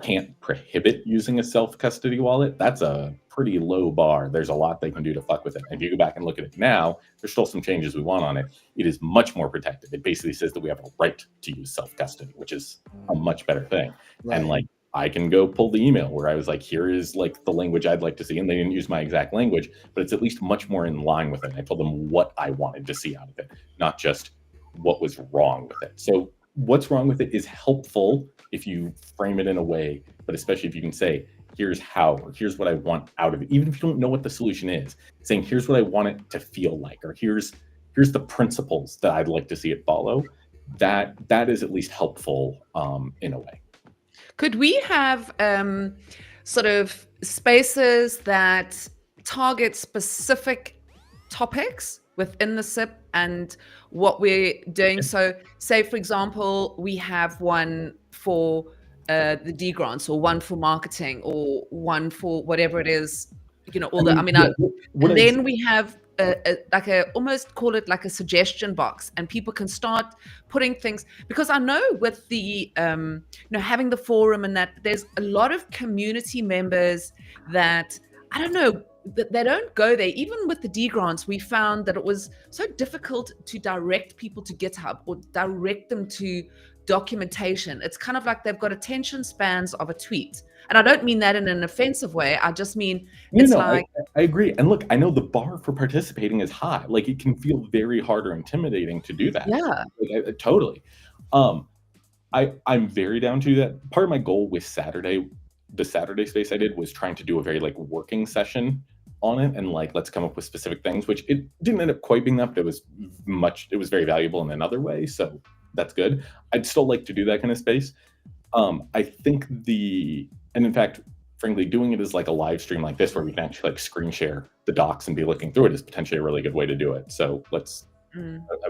can't prohibit using a self-custody wallet. That's a pretty low bar. There's a lot they can do to fuck with it. And if you go back and look at it now, there's still some changes we want on it. It is much more protected. It basically says that we have a right to use self-custody, which is a much better thing. Right. And like, I can go pull the email where I was like, here is like the language I'd like to see. And they didn't use my exact language, but it's at least much more in line with it. I told them what I wanted to see out of it, not just what was wrong with it. So what's wrong with it is helpful if you frame it in a way, but especially if you can say, here's how, or here's what I want out of it. Even if you don't know what the solution is, saying, here's what I want it to feel like, or here's the principles that I'd like to see it follow. That is at least helpful in a way. Could we have sort of spaces that target specific topics within the SIP and what we're doing? So say, for example, we have one for the D grants, or one for marketing, or one for whatever it is, then we have almost call it like a suggestion box, and people can start putting things, because I know with the having the forum and that, there's a lot of community members that I don't know, they don't go there. Even with the D grants, we found that it was so difficult to direct people to GitHub or direct them to documentation. It's kind of like they've got attention spans of a tweet. And I don't mean that in an offensive way. I just mean I agree. And look, I know the bar for participating is high. Like, it can feel very hard or intimidating to do that. Yeah. Totally. I'm very down to that. Part of my goal with the Saturday space I did was trying to do a very like working session on it, and like, let's come up with specific things, which it didn't end up quite being that, but it was very valuable in another way. So that's good. I'd still like to do that kind of space. I think and in fact, frankly, doing it as like a live stream like this, where we can actually like screen share the docs and be looking through it, is potentially a really good way to do it. So I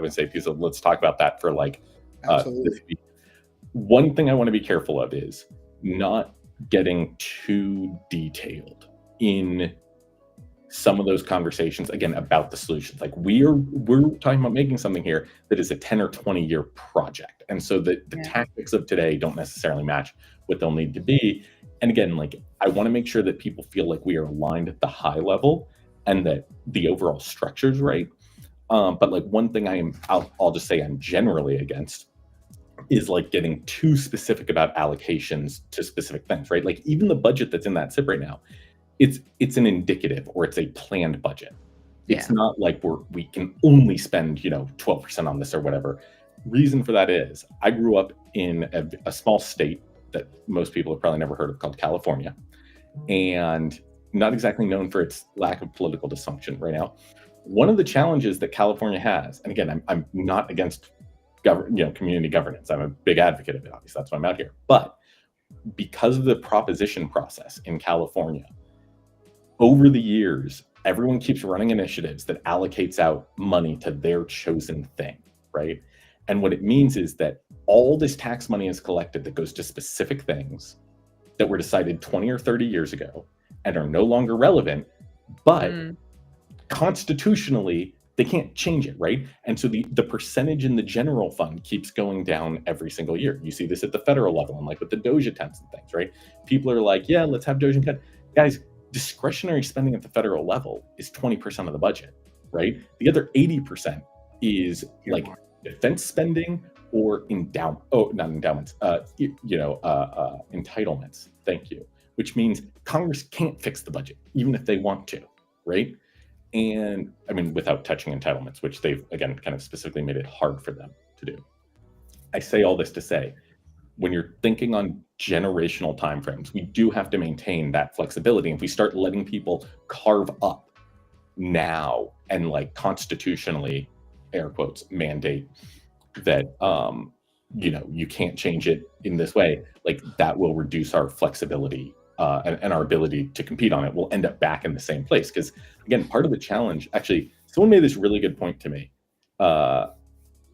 would say, let's talk about that for like this week. One thing I want to be careful of is not getting too detailed in some of those conversations, again, about the solutions. Like we're talking about making something here that is a 10 or 20 year project. And so the tactics of today don't necessarily match what they'll need to be. And again, like I want to make sure that people feel like we are aligned at the high level and that the overall structure is right. But like one thing I'll just say I'm generally against is like getting too specific about allocations to specific things, right? Like even the budget that's in that SIP right now, it's an indicative or it's a planned budget. It's not like we can only spend 12% on this or whatever. Reason for that is I grew up in a small state that most people have probably never heard of called California, and not exactly known for its lack of political dysfunction right now. One of the challenges that California has, and again, I'm not against community governance. I'm a big advocate of it. Obviously, that's why I'm out here. But because of the proposition process in California, over the years, everyone keeps running initiatives that allocates out money to their chosen thing, right? And what it means is that all this tax money is collected that goes to specific things that were decided 20 or 30 years ago and are no longer relevant, but constitutionally, they can't change it, right? And so the percentage in the general fund keeps going down every single year. You see this at the federal level and like with the Doge attempts and things, right? People are like, yeah, let's have Doge and cut. Guys, discretionary spending at the federal level is 20% of the budget, right? The other 80% is like defense spending or entitlements. Thank you. Which means Congress can't fix the budget, even if they want to, right? And I mean, without touching entitlements, which they've, again, kind of specifically made it hard for them to do. I say all this to say, when you're thinking on generational timeframes, we do have to maintain that flexibility. If we start letting people carve up now and like constitutionally, air quotes, mandate that you can't change it in this way, like that will reduce our flexibility and our ability to compete on it. We'll end up back in the same place. Because again, part of the challenge, actually, someone made this really good point to me,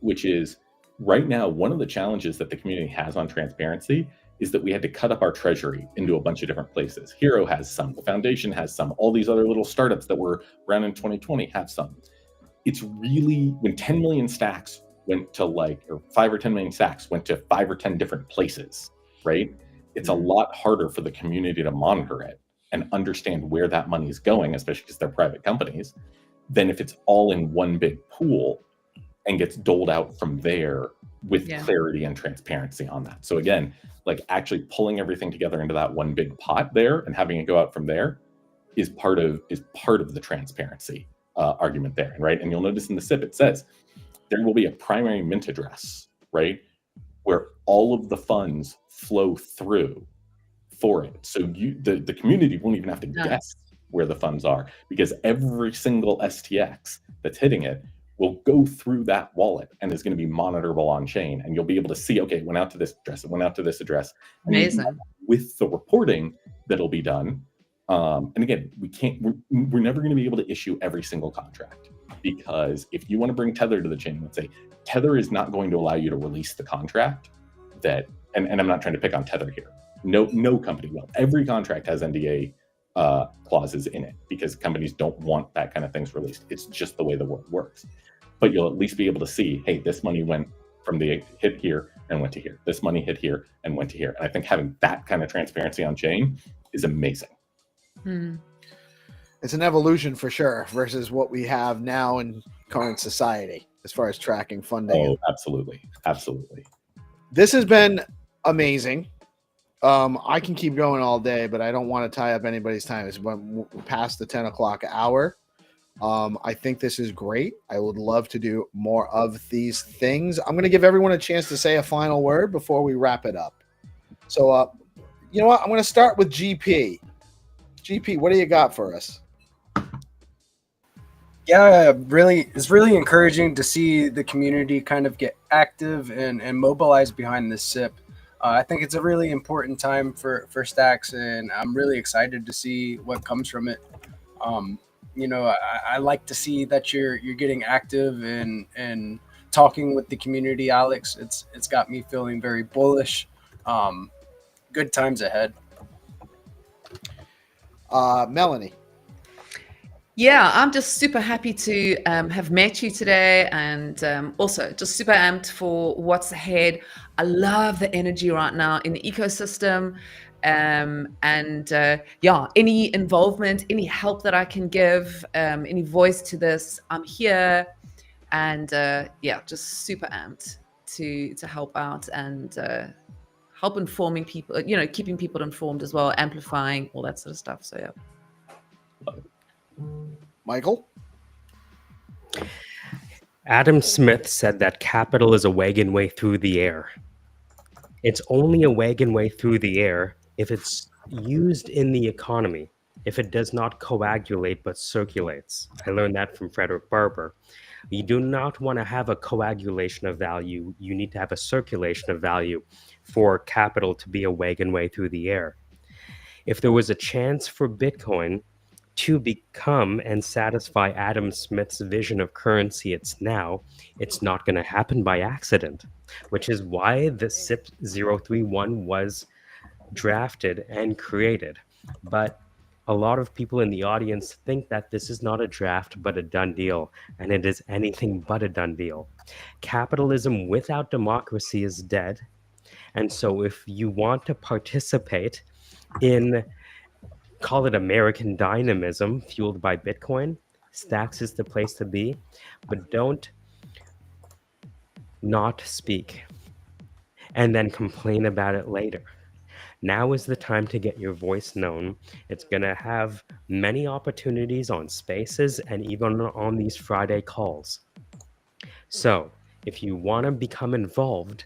which is, right now, one of the challenges that the community has on transparency is that we had to cut up our treasury into a bunch of different places. Hero has some, the foundation has some, all these other little startups that were around in 2020 have some. It's really, when 10 million stacks went to or 5 or 10 million stacks went to 5 or 10 different places, right? It's a lot harder for the community to monitor it and understand where that money is going, especially because they're private companies, than if it's all in one big pool and gets doled out from there with clarity and transparency on that. So again, like actually pulling everything together into that one big pot there and having it go out from there is part of the transparency argument there, right? And you'll notice in the SIP, it says there will be a primary mint address, right? Where all of the funds flow through for it. So the community won't even have to guess where the funds are, because every single STX that's hitting it will go through that wallet and is going to be monitorable on chain. And you'll be able to see, okay, it went out to this address, it went out to this address. Amazing. With the reporting that'll be done. And again, we're never going to be able to issue every single contract, because if you want to bring Tether to the chain, let's say Tether is not going to allow you to release the contract that, and I'm not trying to pick on Tether here. No company will. Every contract has NDA clauses in it because companies don't want that kind of things released. It's just the way the world works. But you'll at least be able to see, hey, this money went from the hit here and went to here. This money hit here and went to here. And I think having that kind of transparency on chain is amazing. It's an evolution for sure versus what we have now in current society as far as tracking funding. Oh, absolutely. Absolutely. This has been amazing. I can keep going all day, but I don't want to tie up anybody's time. It's past the 10 o'clock hour. I think this is great. I would love to do more of these things. I'm going to give everyone a chance to say a final word before we wrap it up. So, you know what? I'm going to start with GP. GP, what do you got for us? Yeah, really, it's really encouraging to see the community kind of get active and mobilize behind this SIP. I think it's a really important time for Stacks, and I'm really excited to see what comes from it. Um, I like to see that you're getting active and talking with the community, Alex. It's got me feeling very bullish. Um, Good times ahead. Melanie. Yeah, I'm just super happy to have met you today, and also just super amped for what's ahead. I love the energy right now in the ecosystem. Yeah, any involvement, any help that I can give, any voice to this, I'm here. And yeah, just super amped to help out and help informing people, keeping people informed as well, amplifying all that sort of stuff. So yeah. Michael? Adam Smith said that capital is a wagon way through the air. It's only a wagon way through the air if it's used in the economy, if it does not coagulate but circulates. I learned that from Frederick Barber. You do not want to have a coagulation of value. You need to have a circulation of value for capital to be a wagon way through the air. If there was a chance for Bitcoin to become and satisfy Adam Smith's vision of currency it's not going to happen by accident, which is why the SIP 031 was drafted and created. But a lot of people in the audience think that this is not a draft but a done deal, and it is anything but a done deal. Capitalism without democracy is dead. And so if you want to participate in, call it American dynamism fueled by Bitcoin, Stacks is the place to be. But don't not speak and then complain about it later. Now is the time to get your voice known. It's going to have many opportunities on Spaces and even on these Friday calls. So if you want to become involved,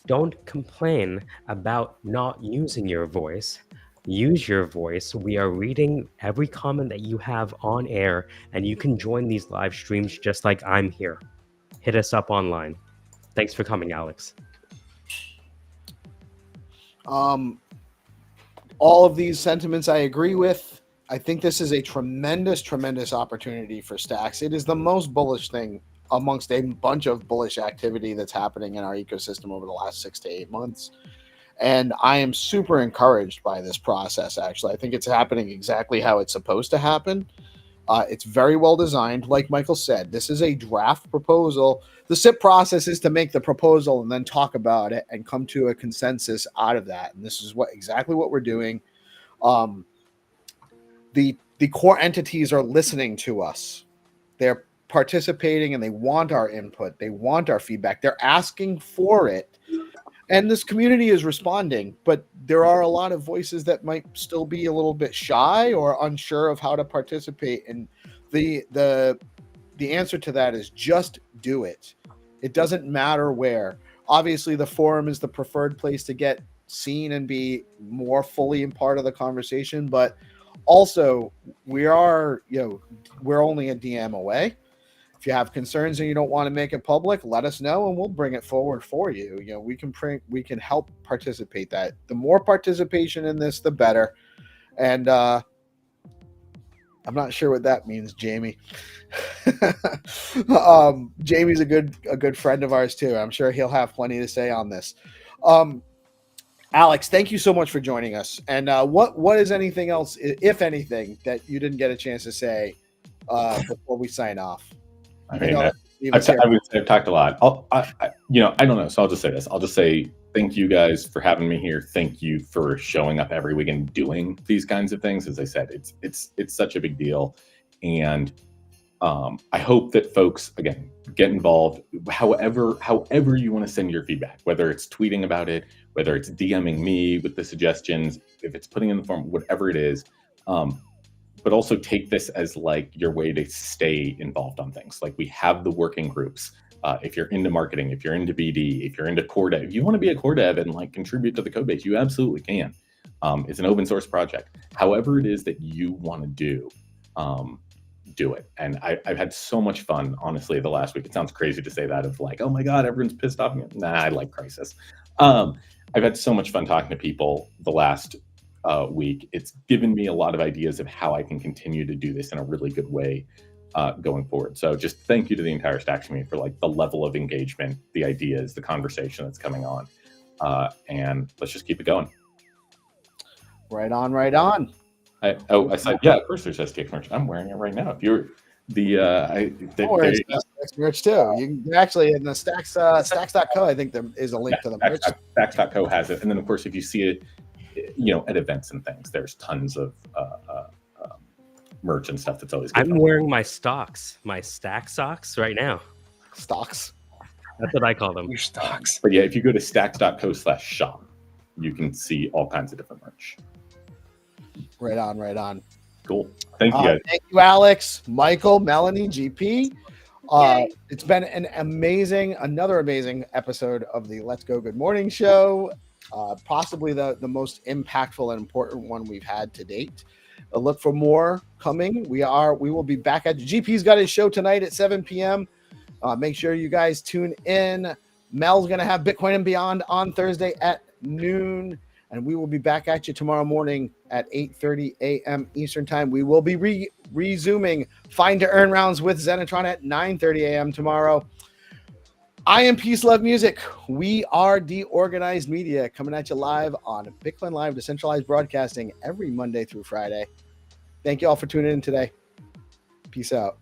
don't complain about not using your voice. Use your voice. We are reading every comment that you have on air, and you can join these live streams just like I'm here. Hit us up online. Thanks for coming, Alex. All of these sentiments I agree with. I think this is a tremendous, tremendous opportunity for Stacks. It is the most bullish thing amongst a bunch of bullish activity that's happening in our ecosystem over the last 6 to 8 months. And I am super encouraged by this process, actually. I think it's happening exactly how it's supposed to happen. It's very well designed. Like Michael said, this is a draft proposal. The SIP process is to make the proposal and then talk about it and come to a consensus out of that. And this is exactly what we're doing. The core entities are listening to us. They're participating and they want our input. They want our feedback. They're asking for it. And this community is responding, but there are a lot of voices that might still be a little bit shy or unsure of how to participate. And the answer to that is just do it. It doesn't matter where. Obviously, the forum is the preferred place to get seen and be more fully in part of the conversation. But also, we're only a DM away. If you have concerns and you don't want to make it public, let us know and we'll bring it forward for you. We can help participate that. The more participation in this, the better. And I'm not sure what that means, Jamie. Jamie's a good friend of ours too. I'm sure he'll have plenty to say on this. Alex, thank you so much for joining us. And what is anything else, if anything, that you didn't get a chance to say before we sign off? I mean, I would say I've talked a lot. I don't know. So I'll just say this. I'll just say thank you guys for having me here. Thank you for showing up every week and doing these kinds of things. As I said, it's such a big deal, and I hope that folks again get involved. However you want to send your feedback, whether it's tweeting about it, whether it's DMing me with the suggestions, if it's putting in the form, whatever it is. But also take this as like your way to stay involved on things. Like we have the working groups. If you're into marketing, if you're into BD, if you're into core dev, if you want to be a core dev and like contribute to the code base, you absolutely can. It's an open source project. However it is that you want to do, do it. And I've had so much fun, honestly, the last week. It sounds crazy to say that, of like, oh my God, everyone's pissed off. Nah, I like Crisis. I've had so much fun talking to people the last week. It's given me a lot of ideas of how I can continue to do this in a really good way going forward. So just thank you to the entire Stacks community for like the level of engagement, the ideas, the conversation that's coming on. And let's just keep it going. Right on, right on. I said, yeah, of course there's STX merch. I'm wearing it right now. If you're STX merch too. You can actually in the stacks.co, I think there is a link to the merch. Stacks.co has it. And then of course, if you see it, at events and things, there's tons of merch and stuff that's always good. I'm wearing my stocks, my stack socks right now. Stocks. That's what I call them. Your stocks. But yeah, if you go to stacks.co/shop, you can see all kinds of different merch. Right on, right on. Cool. Thank you guys. Thank you, Alex, Michael, Melanie, GP. It's been another amazing episode of the Let's Go Good Morning Show. Possibly the most impactful and important one we've had to date. Look for more coming. We will be back at GP's got his show tonight at 7 p.m. Make sure you guys tune in. Mel's going to have Bitcoin and Beyond on Thursday at noon. And we will be back at you tomorrow morning at 8:30 a.m. Eastern Time. We will be resuming Find to Earn rounds with Xenitron at 9:30 a.m. tomorrow. I am PeaceLoveMusic. We are DeOrganized Media, coming at you live on BitcoinLive Decentralized Broadcasting every Monday through Friday. Thank you all for tuning in today. Peace out.